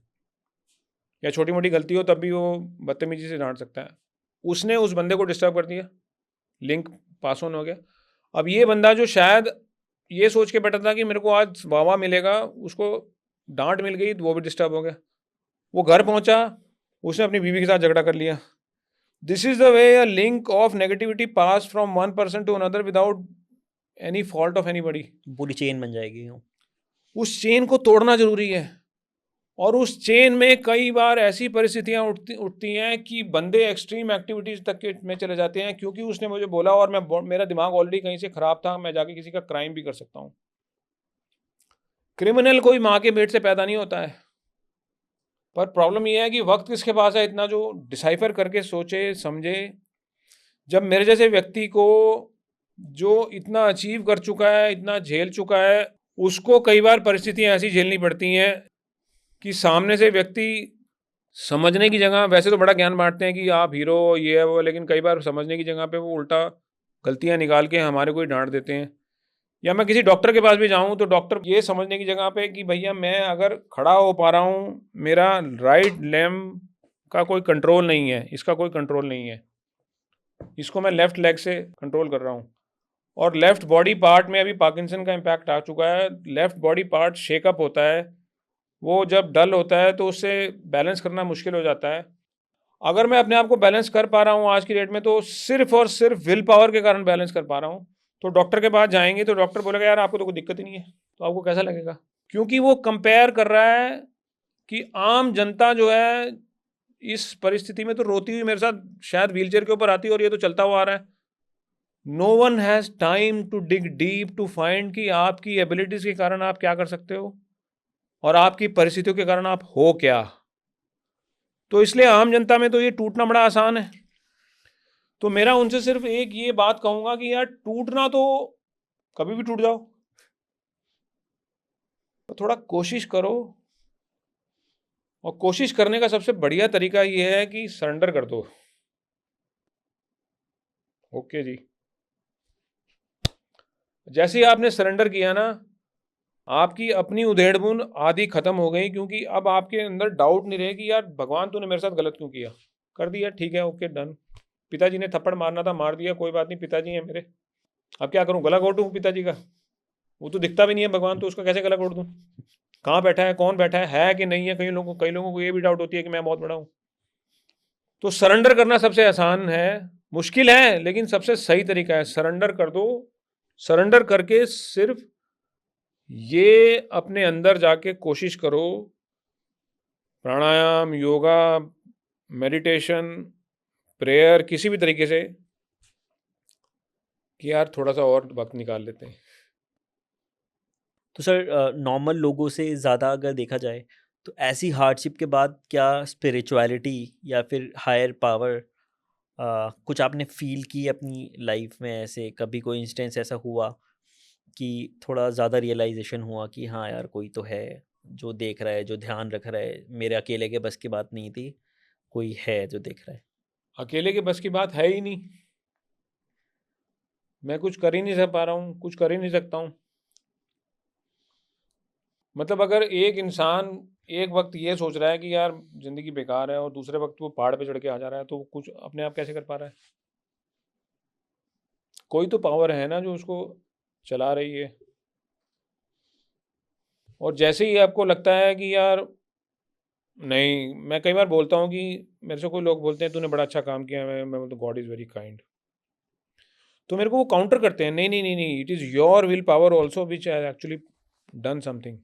Speaker 2: या छोटी मोटी गलती हो तब भी वो बदतमीजी से डांट सकता है। उसने उस बंदे को डिस्टर्ब कर दिया, लिंक पास ऑन हो गया। अब ये बंदा जो शायद ये सोच के बैठा था कि मेरे को आज वाह मिलेगा, उसको डांट मिल गई तो वो भी डिस्टर्ब हो गया। वो घर पहुंचा, उसने अपनी बीवी के साथ झगड़ा कर लिया। This is the way a link of negativity pass from one person to another without any fault of anybody.
Speaker 1: पूरी चेन बन जाएगी वो।
Speaker 2: उस चेन को तोड़ना जरूरी है। और उस चेन में कई बार ऐसी परिस्थितियां उठती हैं कि बंदे एक्सट्रीम एक्टिविटीज़ तक के में चले जाते हैं, क्योंकि उसने मुझे बोला और मेरा दिमाग ऑलरेडी कहीं से ख़राब था, मैं जाके किसी का क्राइम भी कर सकता हूँ। क्रिमिनल कोई माँ के पेट से पैदा नहीं होता है, पर प्रॉब्लम ये है कि वक्त किसके पास है इतना जो डिसाइफर करके सोचे समझे। जब मेरे जैसे व्यक्ति को, जो इतना अचीव कर चुका है, इतना झेल चुका है, उसको कई बार परिस्थितियां ऐसी झेलनी पड़ती हैं कि सामने से व्यक्ति समझने की जगह, वैसे तो बड़ा ज्ञान बांटते हैं कि आप हीरो ये है वो, लेकिन कई बार समझने की जगह पे वो उल्टा गलतियां निकाल के हमारे को ही डांट देते हैं। या मैं किसी डॉक्टर के पास भी जाऊं तो डॉक्टर ये समझने की जगह पे कि भैया मैं अगर खड़ा हो पा रहा हूं, मेरा राइट लेग का कोई कंट्रोल नहीं है, इसका कोई कंट्रोल नहीं है, इसको मैं लेफ्ट लेग से कंट्रोल कर रहा हूँ। और लेफ्ट बॉडी पार्ट में अभी पार्किंसन का इम्पैक्ट आ चुका है, लेफ्ट बॉडी पार्ट शेकअप होता है, वो जब डल होता है तो उससे बैलेंस करना मुश्किल हो जाता है। अगर मैं अपने आप को बैलेंस कर पा रहा हूँ आज की डेट में तो सिर्फ और सिर्फ विल पावर के कारण बैलेंस कर पा रहा हूँ। तो डॉक्टर के पास जाएंगे तो डॉक्टर बोलेगा यार आपको तो कोई दिक्कत ही नहीं है, तो आपको कैसा लगेगा? क्योंकि वो कंपेयर कर रहा है कि आम जनता जो है इस परिस्थिति में तो रोती हुई मेरे साथ शायद व्हीलचेयर के ऊपर आती है और ये तो चलता हुआ आ रहा है। No one has time to dig deep to find कि आपकी एबिलिटीज के कारण आप क्या कर सकते हो और आपकी परिस्थितियों के कारण आप हो क्या। तो इसलिए आम जनता में तो ये टूटना बड़ा आसान है। तो मेरा उनसे सिर्फ एक ये बात कहूंगा कि यार टूटना तो कभी भी टूट जाओ, तो थोड़ा कोशिश करो। और कोशिश करने का सबसे बढ़िया तरीका ये है कि सरेंडर कर दो। ओके जी, जैसे ही आपने सरेंडर किया ना, आपकी अपनी उधेड़-बुन आधी खत्म हो गई, क्योंकि अब आपके अंदर डाउट नहीं रहे कि यार भगवान तूने मेरे साथ गलत क्यों किया। कर दिया, ठीक है, ओके डन। पिताजी ने थप्पड़ मारना था मार दिया, कोई बात नहीं, पिताजी हैं मेरे। अब क्या करूं, गला घोटूं पिताजी का? वो तो दिखता भी नहीं है भगवान, तो उसका कैसे गला घोट दूं? कहाँ बैठा है, कौन बैठा है कि नहीं है? कई लोगों को ये भी डाउट होती है कि मैं बहुत बड़ा हूं। तो सरेंडर करना सबसे आसान है, मुश्किल है लेकिन सबसे सही तरीका है। सरेंडर कर दो। सरेंडर करके सिर्फ ये अपने अंदर जाके कोशिश करो, प्राणायाम, योगा, मेडिटेशन, प्रेयर, किसी भी तरीके से, कि यार थोड़ा सा और वक्त निकाल लेते हैं।
Speaker 1: तो सर नॉर्मल लोगों से ज़्यादा अगर देखा जाए तो ऐसी हार्डशिप के बाद क्या स्पिरिचुअलिटी या फिर हायर पावर कुछ आपने फील की अपनी लाइफ में? ऐसे कभी कोई इंस्टेंस ऐसा हुआ कि थोड़ा ज़्यादा रियलाइजेशन हुआ कि हाँ यार कोई तो है जो देख रहा है, जो ध्यान रख रहा है, मेरे अकेले के बस की बात नहीं थी, कोई है जो देख रहा है?
Speaker 2: अकेले के बस की बात है ही नहीं। मैं कुछ कर ही नहीं पा रहा हूँ, कुछ कर ही नहीं सकता हूँ। मतलब अगर एक इंसान एक वक्त ये सोच रहा है कि यार जिंदगी बेकार है और दूसरे वक्त वो पहाड़ पे चढ़ के आ जा रहा है, तो वो कुछ अपने आप कैसे कर पा रहा है? कोई तो पावर है ना जो उसको चला रही है। और जैसे ही आपको लगता है कि यार नहीं, मैं कई बार बोलता हूँ कि मेरे से कोई लोग बोलते हैं तूने बड़ा अच्छा काम किया है, मैं बोलता हूँ गॉड इज़ वेरी काइंड। तो मेरे को वो काउंटर करते हैं, नहीं नहीं नहीं नहीं, it is your will power also which has actually done something.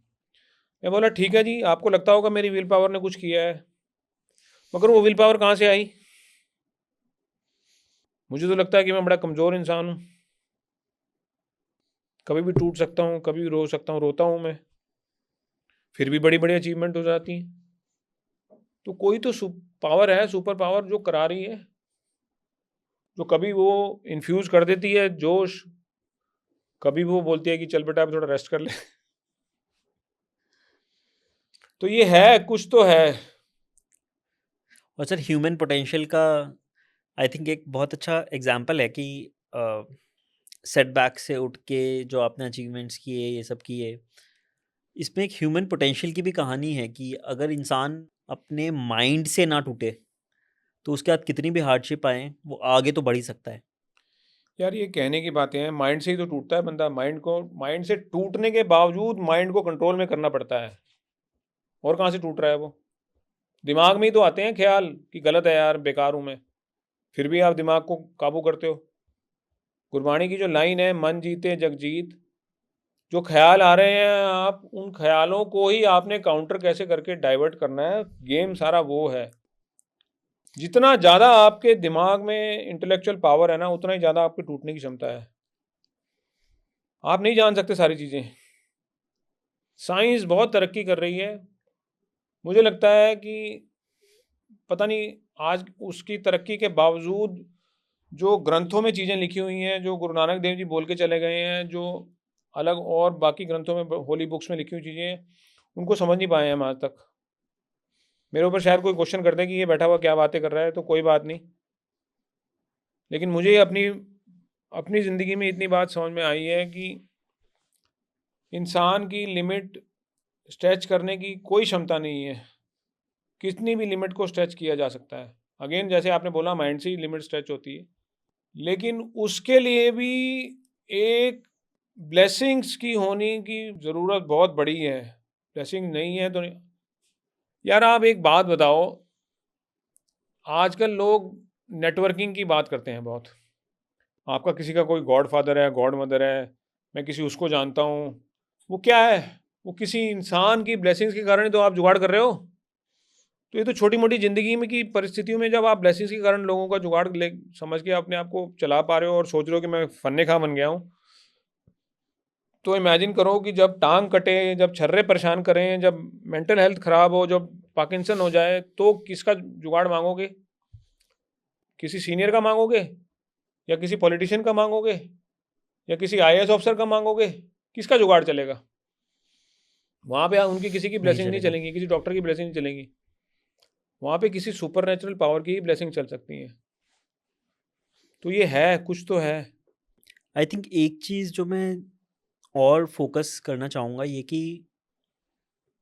Speaker 2: मैं बोला ठीक है जी, आपको लगता होगा मेरी विल पावर ने कुछ किया है, मगर वो विल पावर कहाँ से आई? मुझे तो लगता है कि मैं बड़ा कमज़ोर इंसान हूँ, कभी भी टूट सकता हूँ, कभी भी रो सकता हूँ, रोता हूँ मैं, फिर भी बड़ी बड़ी अचीवमेंट हो जाती हैं। तो कोई तो पावर है, सुपर पावर, जो करा रही है, जो कभी वो इन्फ्यूज़ कर देती है जोश, कभी वो बोलती है कि चल बेटा अब थोड़ा रेस्ट कर ले। तो ये है, कुछ तो है।
Speaker 1: और सर ह्यूमन पोटेंशियल का आई थिंक एक बहुत अच्छा एग्जांपल है कि सेटबैक से उठ के जो आपने अचीवमेंट्स किए, ये सब किए, इसमें एक ह्यूमन पोटेंशियल की भी कहानी है कि अगर इंसान अपने माइंड से ना टूटे तो उसके बाद कितनी भी हार्डशिप आए वो आगे तो बढ़ ही सकता है।
Speaker 2: यार ये कहने की बातें हैं, माइंड से ही तो टूटता है बंदा। माइंड से टूटने के बावजूद माइंड को कंट्रोल में करना पड़ता है। और कहाँ से टूट रहा है वो? दिमाग में ही तो आते हैं ख्याल कि गलत है यार, बेकार हूँ मैं, फिर भी आप दिमाग को काबू करते हो। गुरबाणी की जो लाइन है, मन जीते जग जीत, जो ख्याल आ रहे हैं, आप उन ख्यालों को ही आपने काउंटर कैसे करके डाइवर्ट करना है, गेम सारा वो है। जितना ज़्यादा आपके दिमाग में इंटेलेक्चुअल पावर है ना, उतना ही ज़्यादा आपके टूटने की क्षमता है। आप नहीं जान सकते सारी चीज़ें। साइंस बहुत तरक्की कर रही है। मुझे लगता है कि पता नहीं आज उसकी तरक्की के बावजूद जो ग्रंथों में चीज़ें लिखी हुई हैं, जो गुरु नानक देव जी बोल के चले गए हैं, जो अलग और बाकी ग्रंथों में होली बुक्स में लिखी हुई चीज़ें हैं, उनको समझ नहीं पाए हैं हम आज तक। मेरे ऊपर शायद कोई क्वेश्चन करते हैं कि ये बैठा हुआ क्या बातें कर रहा है, तो कोई बात नहीं। लेकिन मुझे अपनी अपनी ज़िंदगी में इतनी बात समझ में आई है कि इंसान की लिमिट स्ट्रेच करने की कोई क्षमता नहीं है। कितनी भी लिमिट को स्ट्रेच किया जा सकता है। अगेन जैसे आपने बोला माइंड से ही लिमिट स्ट्रेच होती है। लेकिन उसके लिए भी एक ब्लेसिंग्स की होने की ज़रूरत बहुत बड़ी है। ब्लेसिंग नहीं है तो नहीं। यार आप एक बात बताओ, आजकल लोग नेटवर्किंग की बात करते हैं बहुत। आपका किसी का कोई गॉडफ़ादर है, गॉडमदर है, मैं किसी उसको जानता हूँ। वो क्या है? वो किसी इंसान की ब्लेसिंग्स के कारण ही तो आप जुगाड़ कर रहे हो। तो ये तो छोटी-मोटी ज़िंदगी में की परिस्थितियों में जब आप ब्लेसिंग्स के कारण लोगों का जुगाड़ ले समझ के अपने आप को चला पा रहे हो और सोच रहे हो कि मैं फन्ने-खा बन गया हूँ। तो इमेजिन करो कि जब टाँग कटे, जब छर्रे परेशान करें, जब मेंटल हेल्थ ख़राब हो, जब पार्किंसन हो जाए, तो किसका जुगाड़ माँगोगे? किसी सीनियर का माँगोगे? या किसी पॉलिटिशियन का माँगोगे? या किसी आईएएस ऑफ़िसर का माँगोगे? किसका जुगाड़ चलेगा? वहाँ पे उनकी किसी की
Speaker 1: नहीं
Speaker 2: ब्लेसिंग नहीं
Speaker 1: चलेगा।
Speaker 2: चलेंगी, किसी डॉक्टर की ब्लेसिंग नहीं चलेंगी। वहाँ पे किसी सुपरनैचुरल पावर की ही ब्लेसिंग चल सकती है। तो ये है, कुछ तो है।
Speaker 1: आई थिंक एक चीज़ जो मैं और फ़ोकस करना चाहूँगा ये कि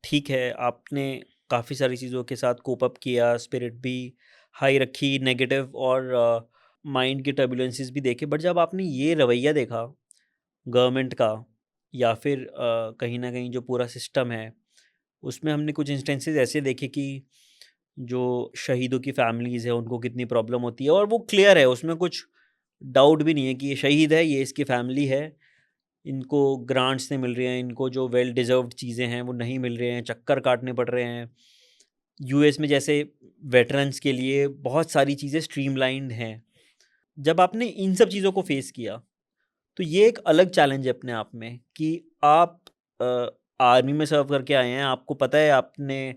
Speaker 1: ठीक है, आपने काफ़ी सारी चीज़ों के साथ कोप अप किया, स्पिरिट भी हाई रखी, नेगेटिव और माइंड के टर्बुलेंसेस भी देखे। बट जब आपने ये रवैया देखा गवर्नमेंट का या फिर कहीं न कहीं जो पूरा सिस्टम है, उसमें हमने कुछ इंस्टेंसेस ऐसे देखे कि जो शहीदों की फैमिलीज़ हैं, उनको कितनी प्रॉब्लम होती है और वो क्लियर है, उसमें कुछ डाउट भी नहीं है कि ये शहीद है, ये इसकी फैमिली है। इनको ग्रांट्स नहीं मिल रही हैं, इनको जो वेल डिज़र्व्ड चीज़ें हैं, वो नहीं मिल रहे हैं, चक्कर काटने पड़ रहे हैं। यूएस में जैसे वेटरन्स के लिए बहुत सारी चीज़ें स्ट्रीमलाइन्ड हैं। जब आपने इन सब चीज़ों को फ़ेस किया, तो ये एक अलग चैलेंज है अपने आप में कि आप अ, आर्मी में सर्व करके आए हैं, आपको पता है आपने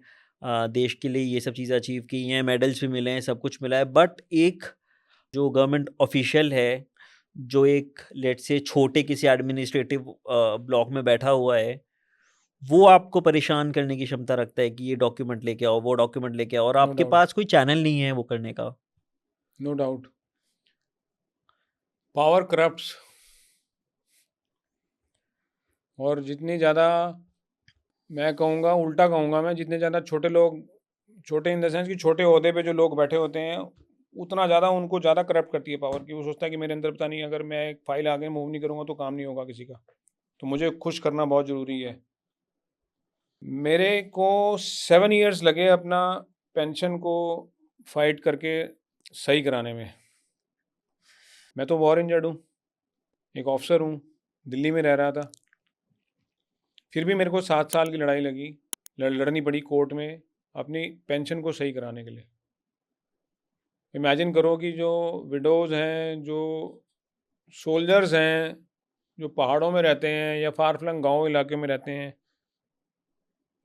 Speaker 1: देश के लिए ये सब चीज़ें अचीव की हैं, मेडल्स भी मिले हैं, सब कुछ मिला है। बट एक जो गवर्नमेंट ऑफ़िशियल है, जो एक लेट्स से छोटे किसी एडमिनिस्ट्रेटिव ब्लॉक में बैठा हुआ है, वो आपको परेशान करने की क्षमता रखता है कि ये डॉक्यूमेंट लेके आओ, वो डॉक्यूमेंट लेके आओ और
Speaker 2: नो
Speaker 1: आपके
Speaker 2: डाउट,
Speaker 1: पास कोई चैनल नहीं है वो करने का।
Speaker 2: No doubt. Power corrupts. और जितनी ज़्यादा मैं कहूँगा, उल्टा कहूँगा मैं, जितने ज़्यादा छोटे लोग, छोटे इन द सेंस कि छोटे ओहदे पे जो लोग बैठे होते हैं, उतना ज़्यादा उनको ज़्यादा करप्ट करती है पावर, कि वो सोचता है कि मेरे अंदर पता नहीं, अगर मैं एक फ़ाइल आगे मूव नहीं करूँगा तो काम नहीं होगा किसी का। तो मुझे खुश करना बहुत ज़रूरी है। मेरे को 7 इयर्स लगे अपना पेंशन को फ़ाइट करके सही कराने में। मैं तो वॉर इंजर्ड हूँ, एक ऑफ़िसर हूँ, दिल्ली में रह रहा था। फिर भी मेरे को 7 साल की लड़ाई लगी, लड़नी पड़ी कोर्ट में अपनी पेंशन को सही कराने के लिए। इमेजिन करो कि जो विडोज़ हैं, जो सोल्जर्स हैं, जो पहाड़ों में रहते हैं या फार फ्लंग गाँव इलाके में रहते हैं,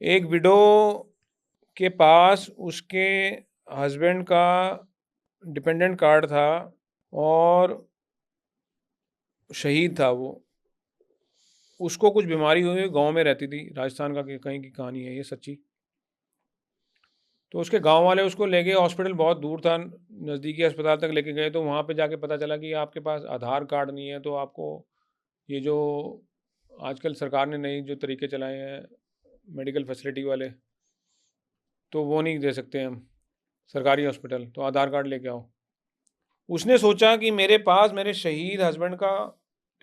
Speaker 2: एक विडो के पास उसके हस्बैंड का डिपेंडेंट कार्ड था और शहीद था वो। उसको कुछ बीमारी हुई, गाँव में रहती थी, राजस्थान का कहीं की कहानी है ये सच्ची। तो उसके गाँव वाले उसको ले गए हॉस्पिटल, बहुत दूर था, नज़दीकी अस्पताल तक लेके गए, तो वहाँ पे जाके पता चला कि आपके पास आधार कार्ड नहीं है, तो आपको ये जो आजकल सरकार ने नई जो तरीके चलाए हैं मेडिकल फैसिलिटी वाले, तो वो नहीं दे सकते हम, सरकारी हॉस्पिटल, तो आधार कार्ड लेके आओ। उसने सोचा कि मेरे पास मेरे शहीद हस्बैंड का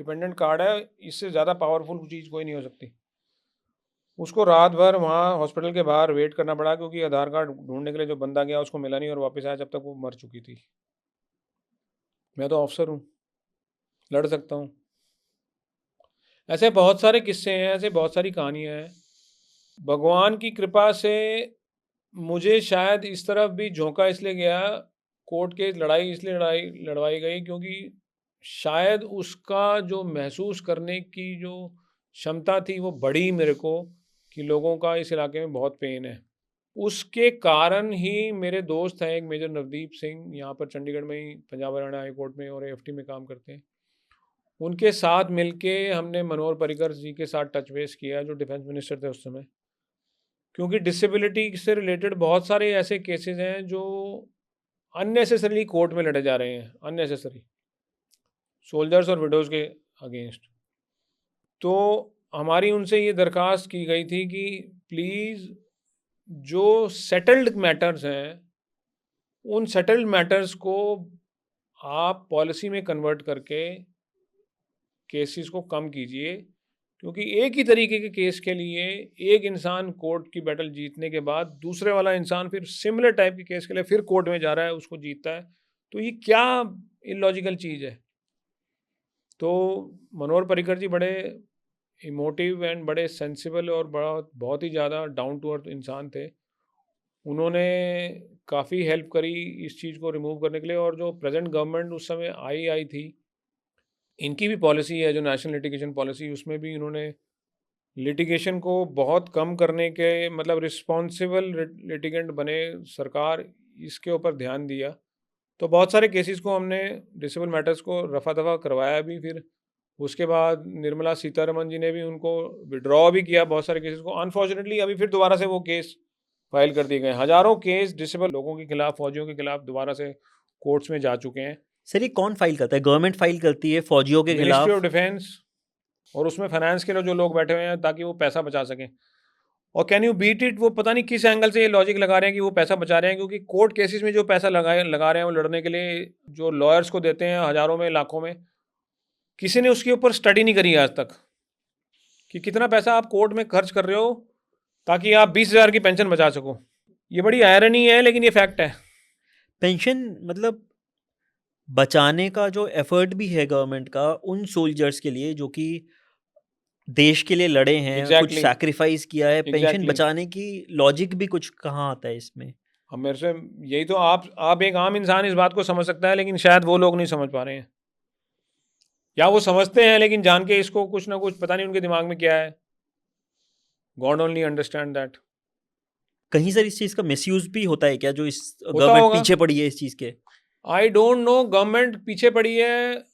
Speaker 2: डिपेंडेंट कार्ड है, इससे ज़्यादा पावरफुल चीज़ कोई नहीं हो सकती। उसको रात भर वहाँ हॉस्पिटल के बाहर वेट करना पड़ा, क्योंकि आधार कार्ड ढूँढने के लिए जो बंदा गया उसको मिला नहीं और वापस आया जब तक वो मर चुकी थी। मैं तो ऑफ़िसर हूँ, लड़ सकता हूँ। ऐसे बहुत सारे किस्से हैं, ऐसे बहुत सारी कहानियाँ हैं। भगवान की कृपा से मुझे शायद इस तरफ भी झोंका इसलिए गया, कोर्ट केस लड़ाई इसलिए लड़वाई गई क्योंकि शायद उसका जो महसूस करने की जो क्षमता थी वो बढ़ी मेरे को, कि लोगों का इस इलाके में बहुत पेन है। उसके कारण ही मेरे दोस्त हैं एक मेजर नवदीप सिंह, यहाँ पर चंडीगढ़ में ही पंजाब हरियाणा हाई कोर्ट में और एएफटी में काम करते हैं। उनके साथ मिलके हमने मनोहर पर्रिकर जी के साथ टच बेस किया, जो डिफेंस मिनिस्टर थे उस समय। क्योंकि डिसेबिलिटी से रिलेटेड बहुत सारे ऐसे केसेस हैं जो अननेसेसरीली कोर्ट में लड़े जा रहे हैं, अननेसेसरी सोल्जर्स और विडोज़ के अगेंस्ट। तो हमारी उनसे ये दरख्वास्त की गई थी कि प्लीज़ जो सेटल्ड मैटर्स हैं, उन सेटल्ड मैटर्स को आप पॉलिसी में कन्वर्ट करके केसेस को कम कीजिए, क्योंकि एक ही तरीके के केस के लिए एक इंसान कोर्ट की बैटल जीतने के बाद दूसरे वाला इंसान फिर सिमिलर टाइप के केस के लिए फिर कोर्ट में जा रहा है, उसको जीतता है। तो ये क्या इलॉजिकल चीज़ है। तो मनोहर पर्रिकर जी बड़े इमोटिव एंड बड़े सेंसिबल और बहुत ही ज़्यादा डाउन टू अर्थ इंसान थे। उन्होंने काफ़ी हेल्प करी इस चीज़ को रिमूव करने के लिए, और जो प्रेजेंट गवर्नमेंट उस समय आई थी, इनकी भी पॉलिसी है जो नेशनल लिटिगेशन पॉलिसी, उसमें भी इन्होंने लिटिगेशन को बहुत कम करने के, मतलब रिस्पॉन्सिबल लिटिगेंट बने सरकार, इसके ऊपर ध्यान दिया। तो बहुत सारे केसेस को हमने डिसेबल मैटर्स को रफा दफा करवाया भी। फिर उसके बाद निर्मला सीतारमन जी ने भी उनको विड्रॉ भी किया बहुत सारे केसेस को। अनफॉर्चुनेटली अभी फिर दोबारा से वो केस फाइल कर दिए गए। हज़ारों केस डिसेबल लोगों के खिलाफ, फौजियों के खिलाफ दोबारा से कोर्ट्स में जा चुके हैं।
Speaker 1: सर ये कौन फाइल करता है? गवर्नमेंट फाइल करती है फौजियों के
Speaker 2: मिनिस्ट्री
Speaker 1: खिलाफ?
Speaker 2: ऑफ डिफेंस, और उसमें फाइनेंस के जो लोग बैठे हुए हैं ताकि वो पैसा बचा सकें। और कैन यू बीट इट, वो पता नहीं किस एंगल से ये लॉजिक लगा रहे हैं कि वो पैसा बचा रहे हैं, क्योंकि कोर्ट केसेस में जो पैसा लगा रहे हैं वो लड़ने के लिए जो लॉयर्स को देते हैं हज़ारों में लाखों में, किसी ने उसके ऊपर स्टडी नहीं करी आज तक कि कितना पैसा आप कोर्ट में खर्च कर रहे हो ताकि आप 20,000 की पेंशन बचा सको। ये बड़ी आयरनी है, लेकिन ये फैक्ट है।
Speaker 1: पेंशन मतलब बचाने का जो एफर्ट भी है गवर्नमेंट का उन सोल्जर्स के लिए जो कि देश के लिए लड़े हैं, कुछ
Speaker 2: एग्जैक्टली
Speaker 1: सैक्रिफाइस किया है, पेंशन
Speaker 2: एग्जैक्टली।
Speaker 1: बचाने की लॉजिक भी कुछ कहाँ आता है इसमें?
Speaker 2: हम मेरे से यही तो, आप एक आम इंसान इस बात को समझ सकता है, लेकिन शायद वो लोग नहीं समझ पा रहे हैं, या वो समझते हैं लेकिन जान के इसको कुछ ना कुछ पता नहीं उनके दिमाग में क्या है। God only understand that.
Speaker 1: कहीं सर इस चीज़ का मिसयूज़ भी होता है क्या, जो इस
Speaker 2: होता
Speaker 1: गवर्नमेंट
Speaker 2: होगा,
Speaker 1: पीछे पड़ी है इस चीज़ के?
Speaker 2: आई डोंट नो गवर्नमेंट पीछे पड़ी है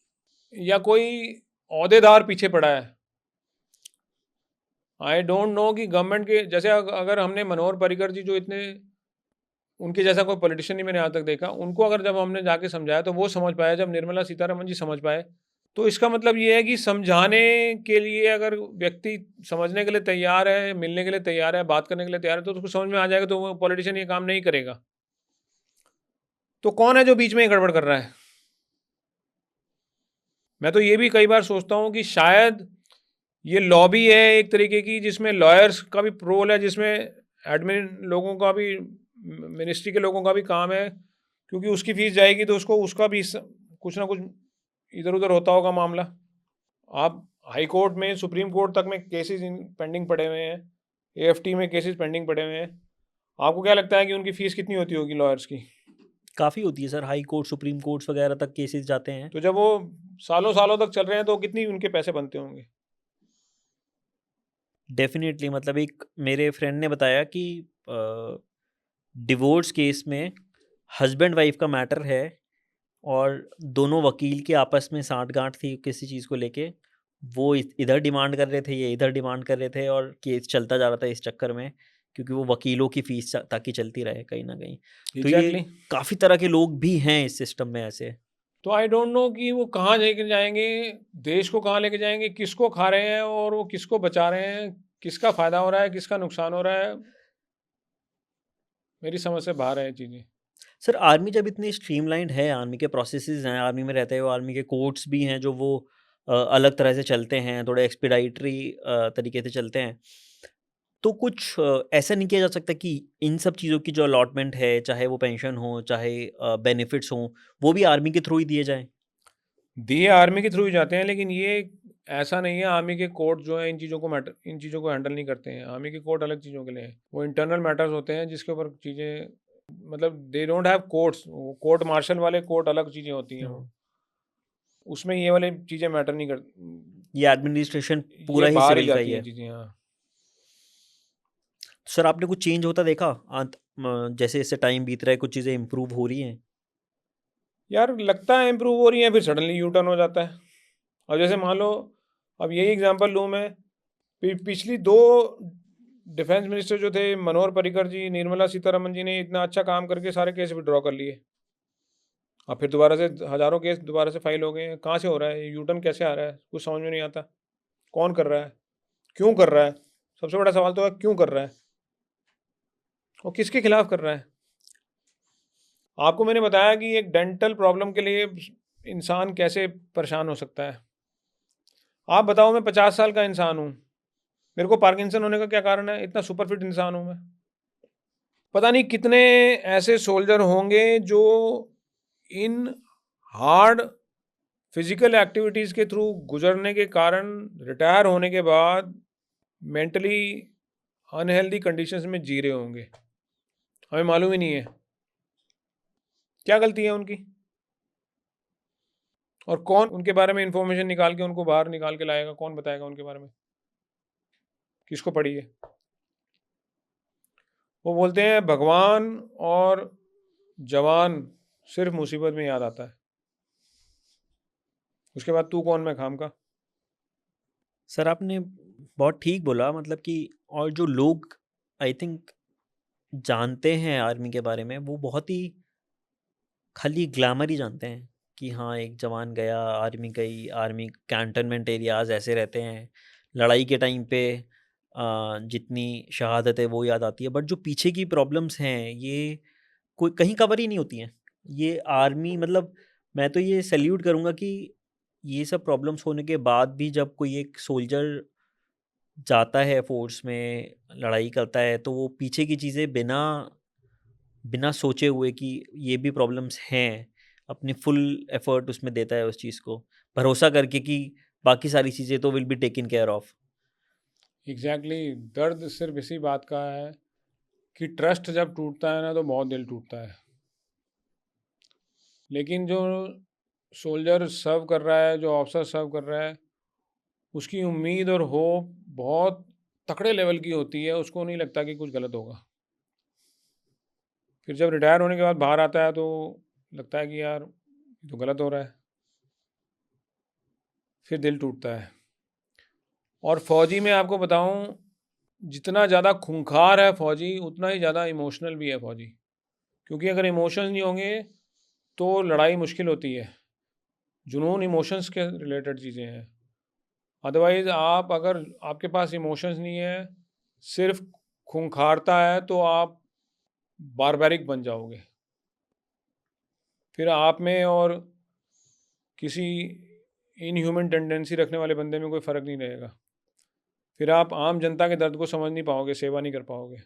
Speaker 2: या कोई ओहदेदार पीछे पड़ा है। आई डोंट नो कि गवर्नमेंट के जैसे अगर हमने मनोहर पर्रिकर जी जो इतने, उनके जैसा कोई पॉलिटिशियन नहीं मैंने आज तक देखा, उनको अगर जब हमने जाके समझाया तो वो समझ पाया, जब निर्मला सीतारमन जी समझ पाए। तो इसका मतलब ये है कि समझाने के लिए अगर व्यक्ति समझने के लिए तैयार है, मिलने के लिए तैयार है, बात करने के लिए तैयार है, तो उसको समझ में आ जाएगा, तो वो पॉलिटिशियन ये काम नहीं करेगा। तो कौन है जो बीच में ये गड़बड़ कर रहा है? मैं तो ये भी कई बार सोचता हूँ कि शायद ये लॉबी है एक तरीके की, जिसमें लॉयर्स का भी रोल है, जिसमें एडमिन लोगों का भी, मिनिस्ट्री के लोगों का भी काम है, क्योंकि उसकी फीस जाएगी तो उसको उसका भी कुछ ना कुछ इधर उधर होता होगा मामला। आप हाई कोर्ट में, सुप्रीम कोर्ट तक में केसेस पेंडिंग पड़े हुए हैं, एएफटी में केसेस पेंडिंग पड़े हुए हैं। आपको क्या लगता है कि उनकी फ़ीस कितनी होती होगी लॉयर्स की?
Speaker 1: काफ़ी होती है sir, high court, supreme courts वगैरह तक केसेस जाते हैं।
Speaker 2: तो जब वो सालों सालों तक चल रहे हैं तो कितनी उनके पैसे बनते होंगे?
Speaker 1: डेफ़िनेटली मतलब एक मेरे फ्रेंड ने बताया कि डिवोर्स केस में हस्बैंड वाइफ़ का मैटर है और दोनों वकील के आपस में साठ-गाँठ थी किसी चीज़ को लेके। वो इधर डिमांड कर रहे थे, ये इधर डिमांड कर रहे थे और केस चलता जा रहा था इस चक्कर में, क्योंकि वो वकीलों की फ़ीस ताकि चलती रहे कहीं न कहीं। तो ये
Speaker 2: एग्जैक्टली।
Speaker 1: काफ़ी तरह के लोग भी हैं इस सिस्टम में ऐसे।
Speaker 2: तो आई डोंट नो कि वो कहाँ लेके जाएंगे, देश को कहाँ लेके जाएंगे, किसको खा रहे हैं और वो किसको बचा रहे हैं, किसका फ़ायदा हो रहा है, किसका नुकसान हो रहा है। मेरी समझ से बाहर है ये चीज़ें।
Speaker 1: सर आर्मी जब इतनी स्ट्रीमलाइंड है, आर्मी के प्रोसेसेस हैं, आर्मी में रहते हो, आर्मी के कोर्ट्स भी हैं जो वो अलग तरह से चलते हैं, थोड़े एक्सपीडाइटरी तरीके से चलते हैं। तो कुछ ऐसा नहीं किया जा सकता कि इन सब चीज़ों की जो अलॉटमेंट है, चाहे वो पेंशन हो, चाहे बेनिफिट्स हों, वो भी आर्मी के थ्रू ही दिए जाएँ?
Speaker 2: दिए आर्मी के थ्रू ही जाते हैं, लेकिन ये ऐसा नहीं है आर्मी के कोर्ट जो है इन चीज़ों को हैंडल नहीं करते हैं। आर्मी के कोर्ट अलग चीज़ों के लिए हैं। वो इंटरनल मैटर्स होते हैं जिसके ऊपर चीज़ें, मतलब they don't have courts. Court martial वाले कोर्ट अलग चीज़ें होती हैं वो। उसमें ये वाली चीज़ें मैटर नहीं कर,
Speaker 1: ये एडमिनिस्ट्रेशन
Speaker 2: ये
Speaker 1: पूरा ही
Speaker 2: बाहर ही
Speaker 1: सिविल का ही
Speaker 2: जाती हैं
Speaker 1: है।
Speaker 2: चीज़ें। हाँ।
Speaker 1: सर आपने कुछ चेंज होता देखा जैसे जैसे टाइम बीत रहा है कुछ चीज़ें इम्प्रूव हो रही हैं?
Speaker 2: यार लगता है इम्प्रूव हो रही है, फिर सडनली यू टर्न हो जाता है। अब जैसे मान लो, अब यही एग्जांपल लूँ मैं, पिछली 2 डिफेंस मिनिस्टर जो थे, मनोहर पर्रिकर जी, निर्मला सीतारमण जी, ने इतना अच्छा काम करके सारे केस विड्रॉ कर लिए। अब फिर दोबारा से हज़ारों केस दोबारा से फाइल हो गए हैं। कहाँ से हो रहा है? यू टर्न कैसे आ रहा है? कुछ समझ में नहीं आता। कौन कर रहा है? क्यों कर रहा है? सबसे बड़ा सवाल तो है क्यों कर रहा है? और किसके खिलाफ कर रहा है? आपको मैंने बताया कि एक डेंटल प्रॉब्लम के लिए इंसान कैसे परेशान हो सकता है। आप बताओ, मैं 50 साल का इंसान हूँ, मेरे को पार्किंसन होने का क्या कारण है? इतना सुपर फिट इंसान हूँ मैं। पता नहीं कितने ऐसे सोल्जर होंगे जो इन हार्ड फिजिकल एक्टिविटीज़ के थ्रू गुजरने के कारण रिटायर होने के बाद मेंटली अनहेल्दी कंडीशंस में जी रहे होंगे। हमें मालूम ही नहीं है क्या गलती है उनकी, और कौन उनके बारे में इंफॉर्मेशन निकाल के उनको बाहर निकाल के लाएगा? कौन बताएगा उनके बारे में? किसको पड़ी है? वो बोलते हैं भगवान और जवान सिर्फ मुसीबत में याद आता है, उसके बाद तू कौन, मैं खाम का।
Speaker 1: सर आपने बहुत ठीक बोला मतलब कि और जो लोग आई थिंक जानते हैं आर्मी के बारे में वो बहुत ही खाली ग्लैमर ही जानते हैं कि हाँ एक जवान गया आर्मी गई आर्मी कैंटनमेंट एरियाज ऐसे रहते हैं लड़ाई के टाइम पे जितनी शहादत है वो याद आती है बट जो पीछे की प्रॉब्लम्स हैं ये कोई कहीं कवर ही नहीं होती हैं ये आर्मी मतलब मैं तो ये सैल्यूट करूँगा कि ये सब प्रॉब्लम्स होने के बाद भी जब कोई एक सोल्जर जाता है फ़ोर्स में, लड़ाई करता है, तो वो पीछे की चीज़ें बिना बिना सोचे हुए कि ये भी प्रॉब्लम्स हैं, अपनी फुल एफ़र्ट उसमें देता है उस चीज़ को, भरोसा करके कि बाकी सारी चीज़ें तो will be taken care of.
Speaker 2: Exactly दर्द सिर्फ इसी बात का है कि ट्रस्ट जब टूटता है ना तो बहुत दिल टूटता है। लेकिन जो सोल्जर सर्व कर रहा है, जो ऑफिसर सर्व कर रहा है, उसकी उम्मीद और होप बहुत तकड़े लेवल की होती है। उसको नहीं लगता कि कुछ गलत होगा। फिर जब रिटायर होने के बाद बाहर आता है तो लगता है कि यार ये तो गलत हो रहा है। फिर दिल टूटता है। और फौजी में आपको बताऊं, जितना ज़्यादा खूंखार है फौजी उतना ही ज़्यादा इमोशनल भी है फौजी। क्योंकि अगर इमोशंस नहीं होंगे तो लड़ाई मुश्किल होती है। जुनून इमोशंस के रिलेटेड चीज़ें हैं। अदरवाइज़ आप अगर आपके पास इमोशंस नहीं है, सिर्फ खूंखारता है, तो आप बारबैरिक बन जाओगे। फिर आप में और किसी इनह्यूमन टेंडेंसी रखने वाले बंदे में कोई फ़र्क नहीं रहेगा। फिर आप आम जनता के दर्द को समझ नहीं पाओगे, सेवा नहीं कर पाओगे।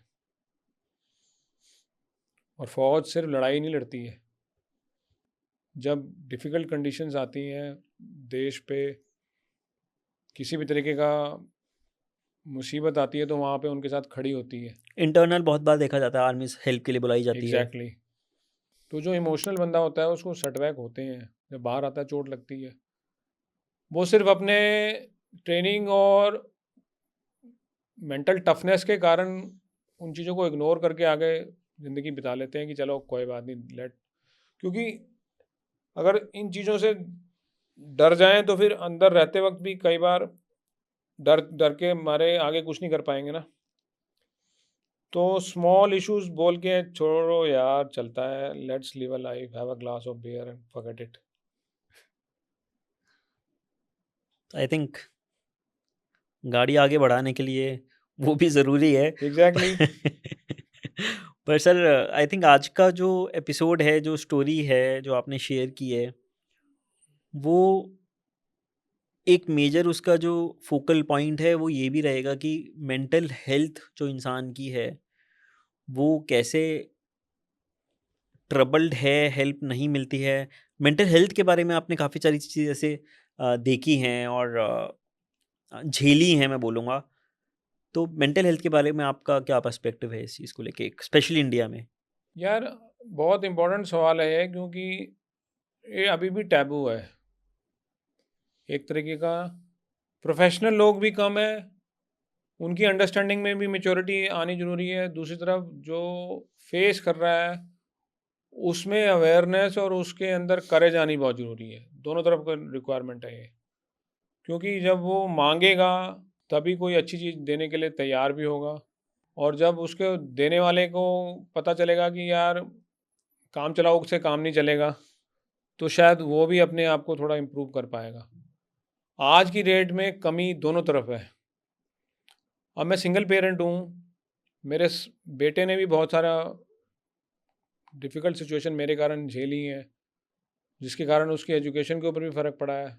Speaker 2: और फ़ौज सिर्फ लड़ाई नहीं लड़ती है। जब डिफ़िकल्ट कंडीशंस आती हैं देश पे, किसी भी तरीके का मुसीबत आती है, तो वहाँ पे उनके साथ खड़ी होती है।
Speaker 1: इंटरनल बहुत बार देखा जाता है आर्मी हेल्प के लिए बुलाई जाती है।
Speaker 2: एग्ज़ैक्टली। तो जो इमोशनल बंदा होता है उसको सेटबैक होते हैं, जब बाहर आता है चोट लगती है। वो सिर्फ अपने ट्रेनिंग और मेंटल टफनेस के कारण उन चीज़ों को इग्नोर करके आगे ज़िंदगी बिता लेते हैं कि चलो कोई बात नहीं, लेट। क्योंकि अगर इन चीज़ों से डर जाएं तो फिर अंदर रहते वक्त भी कई बार डर डर के मारे आगे कुछ नहीं कर पाएंगे ना। तो स्मॉल इश्यूज बोल के छोड़ो यार, चलता है, let's live a life, have a glass of beer and forget it.
Speaker 1: I think गाड़ी आगे बढ़ाने के लिए वो भी ज़रूरी है।
Speaker 2: एग्जैक्टली।
Speaker 1: पर सर आई थिंक आज का जो एपिसोड है, जो स्टोरी है, जो आपने शेयर की है, वो एक मेजर उसका जो फोकल पॉइंट है वो ये भी रहेगा कि मेंटल हेल्थ जो इंसान की है वो कैसे ट्रबल्ड है, हेल्प नहीं मिलती है। मेंटल हेल्थ के बारे में आपने काफ़ी सारी चीज़ें ऐसे देखी हैं और झेली हैं मैं बोलूँगा। तो मेंटल हेल्थ के बारे में आपका क्या पर्सपेक्टिव है इस चीज़ को लेके, स्पेशली इंडिया में?
Speaker 2: यार बहुत इम्पोर्टेंट सवाल है ये, क्योंकि ये अभी भी टैबू है एक तरीके का। प्रोफेशनल लोग भी कम है, उनकी अंडरस्टैंडिंग में भी मेच्योरिटी आनी ज़रूरी है। दूसरी तरफ जो फेस कर रहा है उसमें अवेयरनेस और उसके अंदर करेज आनी बहुत ज़रूरी है। दोनों तरफ का रिक्वायरमेंट है ये, क्योंकि जब वो मांगेगा तभी कोई अच्छी चीज़ देने के लिए तैयार भी होगा। और जब उसके देने वाले को पता चलेगा कि यार काम चलाऊ से काम नहीं चलेगा, तो शायद वो भी अपने आप को थोड़ा इम्प्रूव कर पाएगा। आज की डेट में कमी दोनों तरफ है। अब मैं सिंगल पेरेंट हूँ, मेरे बेटे ने भी बहुत सारा डिफ़िकल्ट सिचुएशन मेरे कारण झेली है, जिसके कारण उसकी एजुकेशन के ऊपर भी फ़र्क पड़ा है।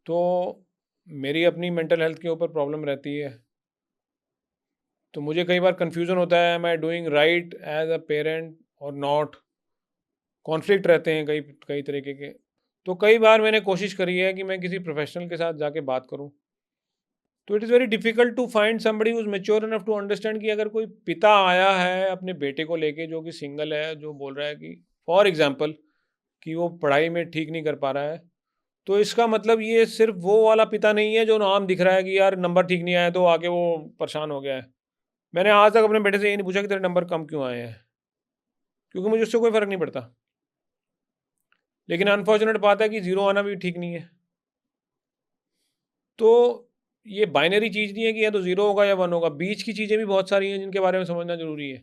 Speaker 2: तो मेरी अपनी मेंटल हेल्थ के ऊपर प्रॉब्लम रहती है। तो मुझे कई बार कन्फ्यूज़न होता है, am I doing right as a parent और नॉट। कॉन्फ्लिक्ट रहते हैं कई कई तरीके के। तो कई बार मैंने कोशिश करी है कि मैं किसी प्रोफेशनल के साथ जाके बात करूं। तो it is very difficult to find somebody who is mature enough to understand कि अगर कोई पिता आया है अपने बेटे को लेके जो कि सिंगल है, जो बोल रहा है कि फॉर एग्जांपल कि वो पढ़ाई में ठीक नहीं कर पा रहा है, तो इसका मतलब ये सिर्फ वो वाला पिता नहीं है जो नाम दिख रहा है कि यार नंबर ठीक नहीं आया तो आके वो परेशान हो गया है। मैंने आज तक अपने बेटे से ये नहीं पूछा कि तेरे नंबर कम क्यों आए हैं, क्योंकि मुझे उससे कोई फ़र्क नहीं पड़ता। लेकिन अनफॉर्चुनेट बात है कि ज़ीरो आना भी ठीक नहीं है। तो ये बाइनरी चीज़ नहीं है कि या तो ज़ीरो होगा या 1 होगा, बीच की चीज़ें भी बहुत सारी हैं जिनके बारे में समझना ज़रूरी है।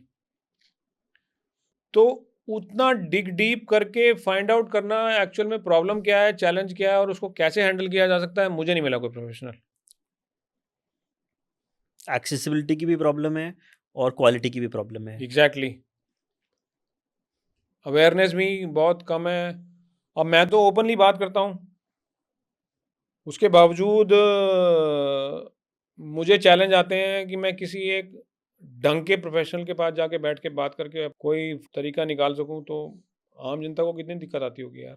Speaker 2: तो उतना डिग डीप करके फाइंड आउट करना एक्चुअल में प्रॉब्लम क्या है, चैलेंज क्या है और उसको कैसे हैंडल किया जा सकता है, मुझे नहीं मिला कोई प्रोफेशनल।
Speaker 1: एक्सेसिबिलिटी की भी प्रॉब्लम है और क्वालिटी की भी प्रॉब्लम है।
Speaker 2: एग्ज़ैक्टली। अवेयरनेस भी बहुत कम है। अब मैं तो ओपनली बात करता हूँ, उसके बावजूद मुझे चैलेंज आते हैं कि मैं किसी एक ढंग के प्रोफेशनल के पास जाके बैठ के बात करके कोई तरीका निकाल सकूं, तो आम जनता को कितनी दिक्कत आती होगी यार।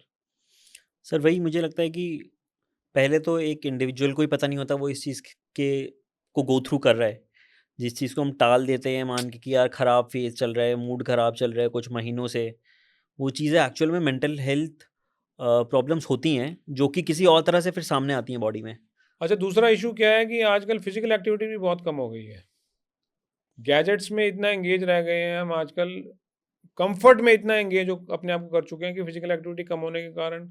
Speaker 1: सर वही मुझे लगता है कि पहले तो एक इंडिविजुअल को ही पता नहीं होता वो इस चीज़ के को गो थ्रू कर रहा है। जिस चीज़ को हम टाल देते हैं मान के कि यार ख़राब फेज़ चल रहा है, मूड ख़राब चल रहा है कुछ महीनों से, वो चीज़ें एक्चुअल में मेंटल हेल्थ प्रॉब्लम्स होती हैं, जो कि किसी और तरह से फिर सामने आती हैं बॉडी में।
Speaker 2: अच्छा, दूसरा इशू क्या है कि आजकल फिजिकल एक्टिविटी भी बहुत कम हो गई है। गैजेट्स में इतना एंगेज रह गए हैं हम आजकल, कंफर्ट में इतना एंगेज अपने आप को कर चुके हैं कि फिजिकल एक्टिविटी कम होने के कारण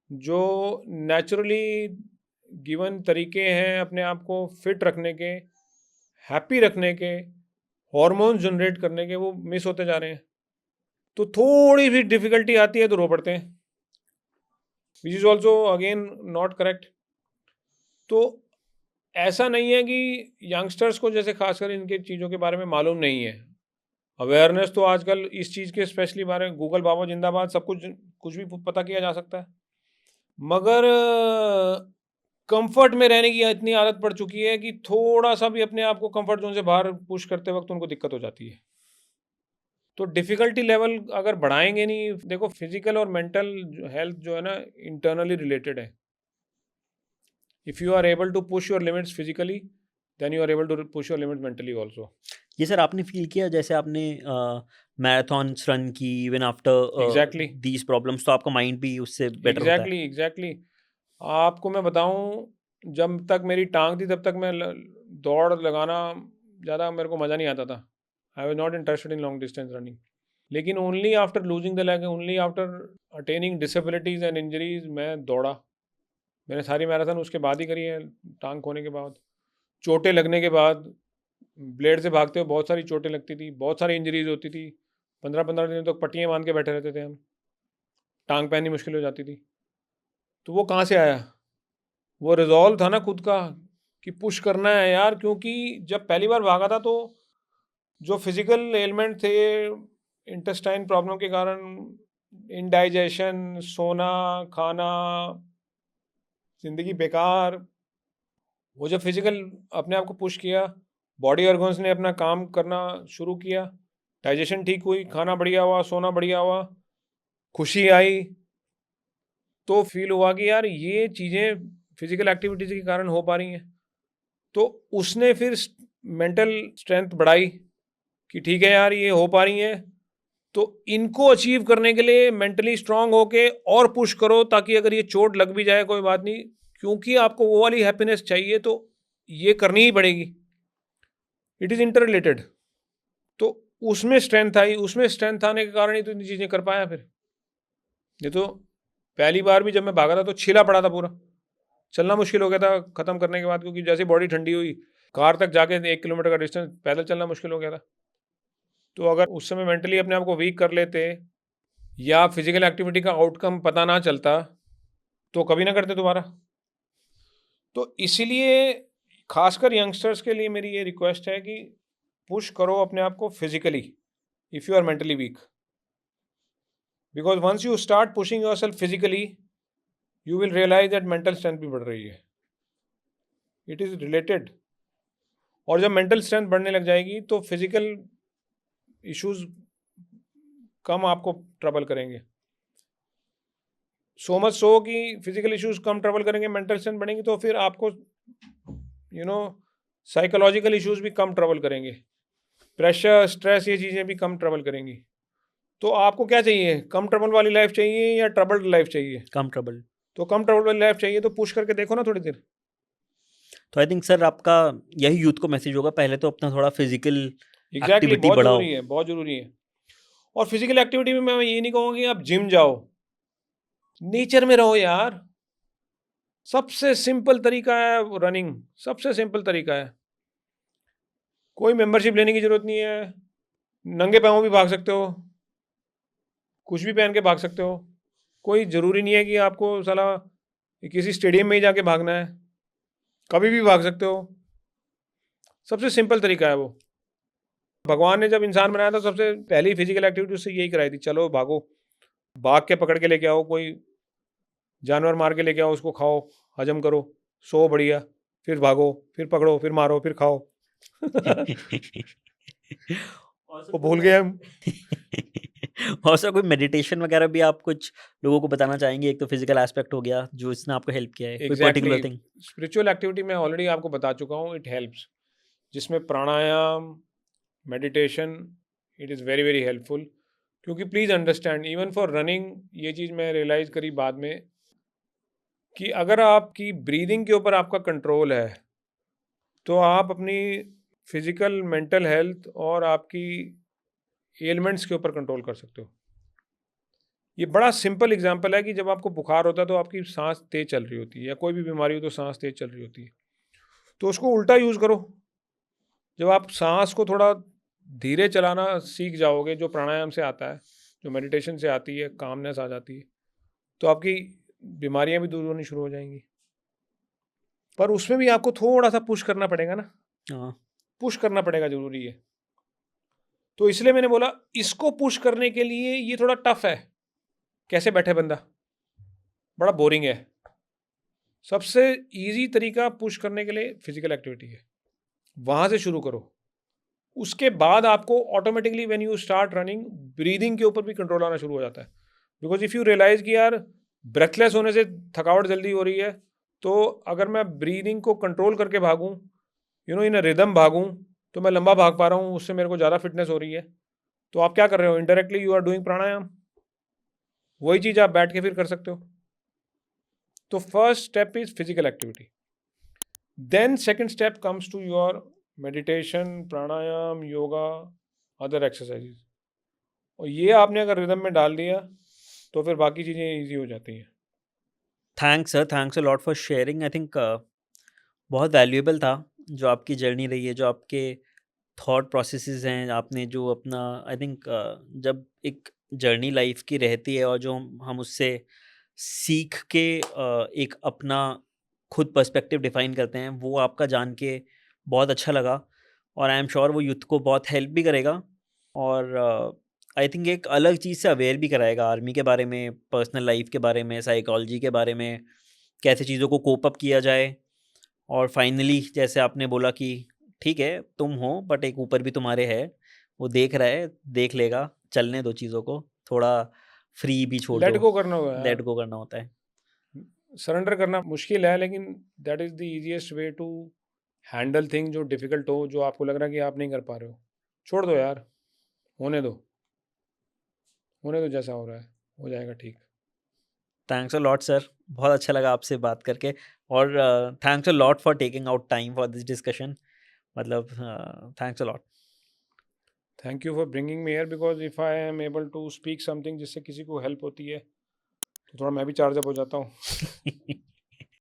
Speaker 2: जो नेचुरली गिवन तरीके हैं अपने आप को फिट रखने के, हैप्पी रखने के, हार्मोन जनरेट करने के, वो मिस होते जा रहे हैं। तो थोड़ी सी डिफिकल्टी आती है तो रो पड़ते हैं, which is also again not correct. तो ऐसा नहीं है कि यंगस्टर्स को जैसे खासकर इनके चीज़ों के बारे में मालूम नहीं है। अवेयरनेस तो आजकल इस चीज़ के स्पेशली बारे में गूगल बाबा जिंदाबाद, सब कुछ कुछ भी पता किया जा सकता है। मगर कंफर्ट में रहने की इतनी आदत पड़ चुकी है कि थोड़ा सा भी अपने आप को कंफर्ट जोन से बाहर पुश करते वक्त उनको दिक्कत हो जाती है। तो डिफ़िकल्टी लेवल अगर बढ़ाएँगे नहीं, देखो फिज़िकल और मेंटल हेल्थ जो है ना इंटरनली रिलेटेड है। If you are able to push your limits physically, then you are able to push your limit mentally also.
Speaker 1: ये सर आपने फ़ील किया जैसे आपने मैराथन्स रन की even after
Speaker 2: exactly,
Speaker 1: these problems, तो आपका माइंड भी उससे बेटर होता है?
Speaker 2: एग्ज़ैक्टली। आपको मैं बताऊँ, जब तक मेरी टाँग थी तब तक मैं ल दौड़ लगाना ज़्यादा मेरे को मज़ा नहीं आता था। I was not interested in long distance running. लेकिन only after losing the leg, only after attaining disabilities and injuries मैं दौड़ा। मैंने सारी मैराथन उसके बाद ही करी है, टाँग खोने के बाद। चोटें लगने के बाद, ब्लेड से भागते हुए बहुत सारी चोटें लगती थी, बहुत सारी इंजरीज़ होती थी। 15-15 दिनों तक पट्टियाँ बाँध के बैठे रहते थे हम। टाँग पहननी मुश्किल हो जाती थी। तो वो कहाँ से आया? वो रिज़ॉल्व था ना खुद का कि पुश करना है यार, क्योंकि जब पहली बार भागा था तो जो फिज़िकल एलिमेंट थे इंटेस्टाइन प्रॉब्लम के कारण, इंडाइजेशन, सोना, खाना, ज़िंदगी बेकार, वो जब फिज़िकल अपने आप को पुश किया, बॉडी ऑर्गन्स ने अपना काम करना शुरू किया, डाइजेशन ठीक हुई, खाना बढ़िया हुआ, सोना बढ़िया हुआ, खुशी आई, तो फ़ील हुआ कि यार ये चीज़ें फिजिकल एक्टिविटीज के कारण हो पा रही हैं, तो उसने फिर मेंटल स्ट्रेंथ बढ़ाई कि ठीक है यार ये हो पा रही हैं, तो इनको अचीव करने के लिए मेंटली स्ट्रांग होके और पुश करो, ताकि अगर ये चोट लग भी जाए कोई बात नहीं, क्योंकि आपको वो वाली हैप्पीनेस चाहिए तो ये करनी ही पड़ेगी। It is inter related. तो उसमें स्ट्रेंथ आई, उसमें स्ट्रेंथ आने के कारण ही तो इतनी चीज़ें कर पाया फिर। ये तो पहली बार भी जब मैं भागा था तो छिला पड़ा था पूरा, चलना मुश्किल हो गया था ख़त्म करने के बाद, क्योंकि जैसे बॉडी ठंडी हुई, कार तक जाके 1 किलोमीटर का डिस्टेंस पैदल चलना मुश्किल हो गया था। तो अगर उस समय मेंटली अपने आप को वीक कर लेते या फिजिकल एक्टिविटी का आउटकम पता ना चलता, तो कभी ना करते दोबारा। तो इसीलिए खासकर यंगस्टर्स के लिए मेरी ये रिक्वेस्ट है कि पुश करो अपने आप को physically if you are mentally weak, because once you start pushing yourself physically you will realise that mental strength भी बढ़ रही है। It is related. और जब मेंटल स्ट्रेंथ बढ़ने लग जाएगी तो फिजिकल इश्यूज कम आपको ट्रबल करेंगे। सो मच सो कि फिजिकल इश्यूज कम ट्रबल करेंगे, मेंटल स्ट्रेंथ बढ़ेंगी, तो फिर आपको साइकोलॉजिकल इश्यूज भी कम ट्रबल करेंगे, प्रेशर स्ट्रेस ये चीज़ें भी कम ट्रबल करेंगी। तो आपको क्या चाहिए, कम ट्रबल वाली लाइफ चाहिए या ट्रबल्ड लाइफ चाहिए?
Speaker 1: कम ट्रबल।
Speaker 2: तो कम ट्रबल वाली लाइफ चाहिए तो पुश करके देखो ना थोड़ी देर।
Speaker 1: तो आई थिंक सर आपका यही यूथ को मैसेज होगा, पहले तो अपना थोड़ा फिजिकल
Speaker 2: एग्जैक्टली
Speaker 1: एक्टिविटी
Speaker 2: बहुत
Speaker 1: बढ़ाओ।
Speaker 2: ज़रूरी है, बहुत ज़रूरी है। और फिजिकल एक्टिविटी में मैं ये नहीं कहूँगा कि आप जिम जाओ, नेचर में रहो यार। सबसे सिंपल तरीका है रनिंग, सबसे सिंपल तरीका है। कोई मेंबरशिप लेने की ज़रूरत नहीं है, नंगे पाँव भी भाग सकते हो, कुछ भी पहन के भाग सकते हो। कोई ज़रूरी नहीं है कि आपको साला किसी स्टेडियम में ही जाके भागना है, कभी भी भाग सकते हो। सबसे सिंपल तरीका है वो। भगवान ने जब इंसान बनाया था सबसे पहली फिजिकल एक्टिविटी उससे यही कराई थी, चलो भागो, भाग के पकड़ के लेके आओ, कोई जानवर मार के लेके आओ, उसको खाओ, हजम करो, सो बढ़िया, फिर भागो, फिर पकड़ो, फिर मारो, फिर खाओ। वो भूल गए हम।
Speaker 1: और सर कोई मेडिटेशन वगैरह भी आप कुछ लोगों को बताना चाहेंगे? एक तो फिजिकल एस्पेक्ट हो गया जो इसने आपको हेल्प किया है, कोई पर्टिकुलर थिंग?
Speaker 2: स्पिरिचुअल एक्टिविटी मैं ऑलरेडी आपको बता चुका हूँ, इट हेल्प्स, जिसमें pranayama, meditation, it is very very helpful. क्योंकि please understand, even for running ये चीज़ मैं रियलाइज़ करी बाद में कि अगर आपकी ब्रीदिंग के ऊपर आपका कंट्रोल है तो आप अपनी फिजिकल, मेंटल हेल्थ और आपकी एलिमेंट्स के ऊपर कंट्रोल कर सकते हो। ये बड़ा सिंपल एग्जांपल है कि जब आपको बुखार होता है तो आपकी सांस तेज चल रही होती है, या कोई भी बीमारी हो तो सांस तेज चल रही होती है, तो उसको उल्टा यूज़ करो। जब आप सांस को थोड़ा धीरे चलाना सीख जाओगे, जो प्राणायाम से आता है, जो मेडिटेशन से आती है, कामनेस आ जाती है, तो आपकी बीमारियां भी दूर होनी शुरू हो जाएंगी। पर उसमें भी आपको थोड़ा सा पुश करना पड़ेगा ना,
Speaker 1: हाँ।
Speaker 2: पुश करना पड़ेगा, ज़रूरी है। तो इसलिए मैंने बोला इसको पुश करने के लिए ये थोड़ा टफ है, कैसे बैठे बंदा, बड़ा बोरिंग है। सबसे इजी तरीका पुश करने के लिए फिजिकल एक्टिविटी है, वहाँ से शुरू करो। उसके बाद आपको automatically when you start running, breathing के ऊपर भी कंट्रोल आना शुरू हो जाता है। बिकॉज इफ़ यू रियलाइज़ कि यार ब्रेथलेस होने से थकावट जल्दी हो रही है, तो अगर मैं ब्रीदिंग को कंट्रोल करके भागूँ, इन अ रिदम भागूँ, तो मैं लंबा भाग पा रहा हूँ, उससे मेरे को ज़्यादा फिटनेस हो रही है। तो आप क्या कर रहे हो, इनडायरेक्टली यू आर डूइंग प्राणायाम। वही चीज़ आप बैठ के फिर कर सकते हो। तो first step is physical activity, then second step comes to your meditation, pranayama, yoga, other exercises. और ये आपने अगर रिदम में डाल दिया तो फिर बाकी चीज़ें इजी हो जाती हैं।
Speaker 1: Thanks sir, thanks a lot for sharing. I think बहुत वैल्यूएबल था जो आपकी जर्नी रही है, जो आपके थॉट प्रोसेसेस हैं, आपने जो अपना आई थिंक जब एक जर्नी लाइफ की रहती है और जो हम उससे सीख के एक अपना खुद पर्सपेक्टिव डिफाइन करते हैं, वो आपका जान के बहुत अच्छा लगा। और आई एम श्योर वो यूथ को बहुत हेल्प भी करेगा, और आई थिंक एक अलग चीज़ से अवेयर भी कराएगा आर्मी के बारे में, पर्सनल लाइफ के बारे में, साइकोलॉजी के बारे में, कैसे चीज़ों को कोप अप किया जाए। और फाइनली जैसे आपने बोला कि ठीक है तुम हो, बट एक ऊपर भी तुम्हारे है, वो देख रहा है, देख लेगा, चलने दो चीज़ों को, थोड़ा फ्री भी छोड़
Speaker 2: लेट
Speaker 1: दो,
Speaker 2: गो करना होगा
Speaker 1: लेट
Speaker 2: यार।
Speaker 1: गो करना होता है।
Speaker 2: सरेंडर करना मुश्किल है, लेकिन that is the easiest way to handle thing जो डिफ़िकल्ट हो, जो आपको लग रहा है कि आप नहीं कर पा रहे हो। छोड़ दो यार, होने दो, होने दो, जैसा हो रहा है, हो जाएगा ठीक।
Speaker 1: थैंक्स अ लॉट सर, बहुत अच्छा लगा आपसे बात करके, और thanks a lot for taking out time for this discussion, मतलब thanks a lot.
Speaker 2: Thank you for bringing me here, because if I am able to speak something जिससे किसी को हेल्प होती है, तो थोड़ा मैं भी चार्ज अप हो जाता हूँ।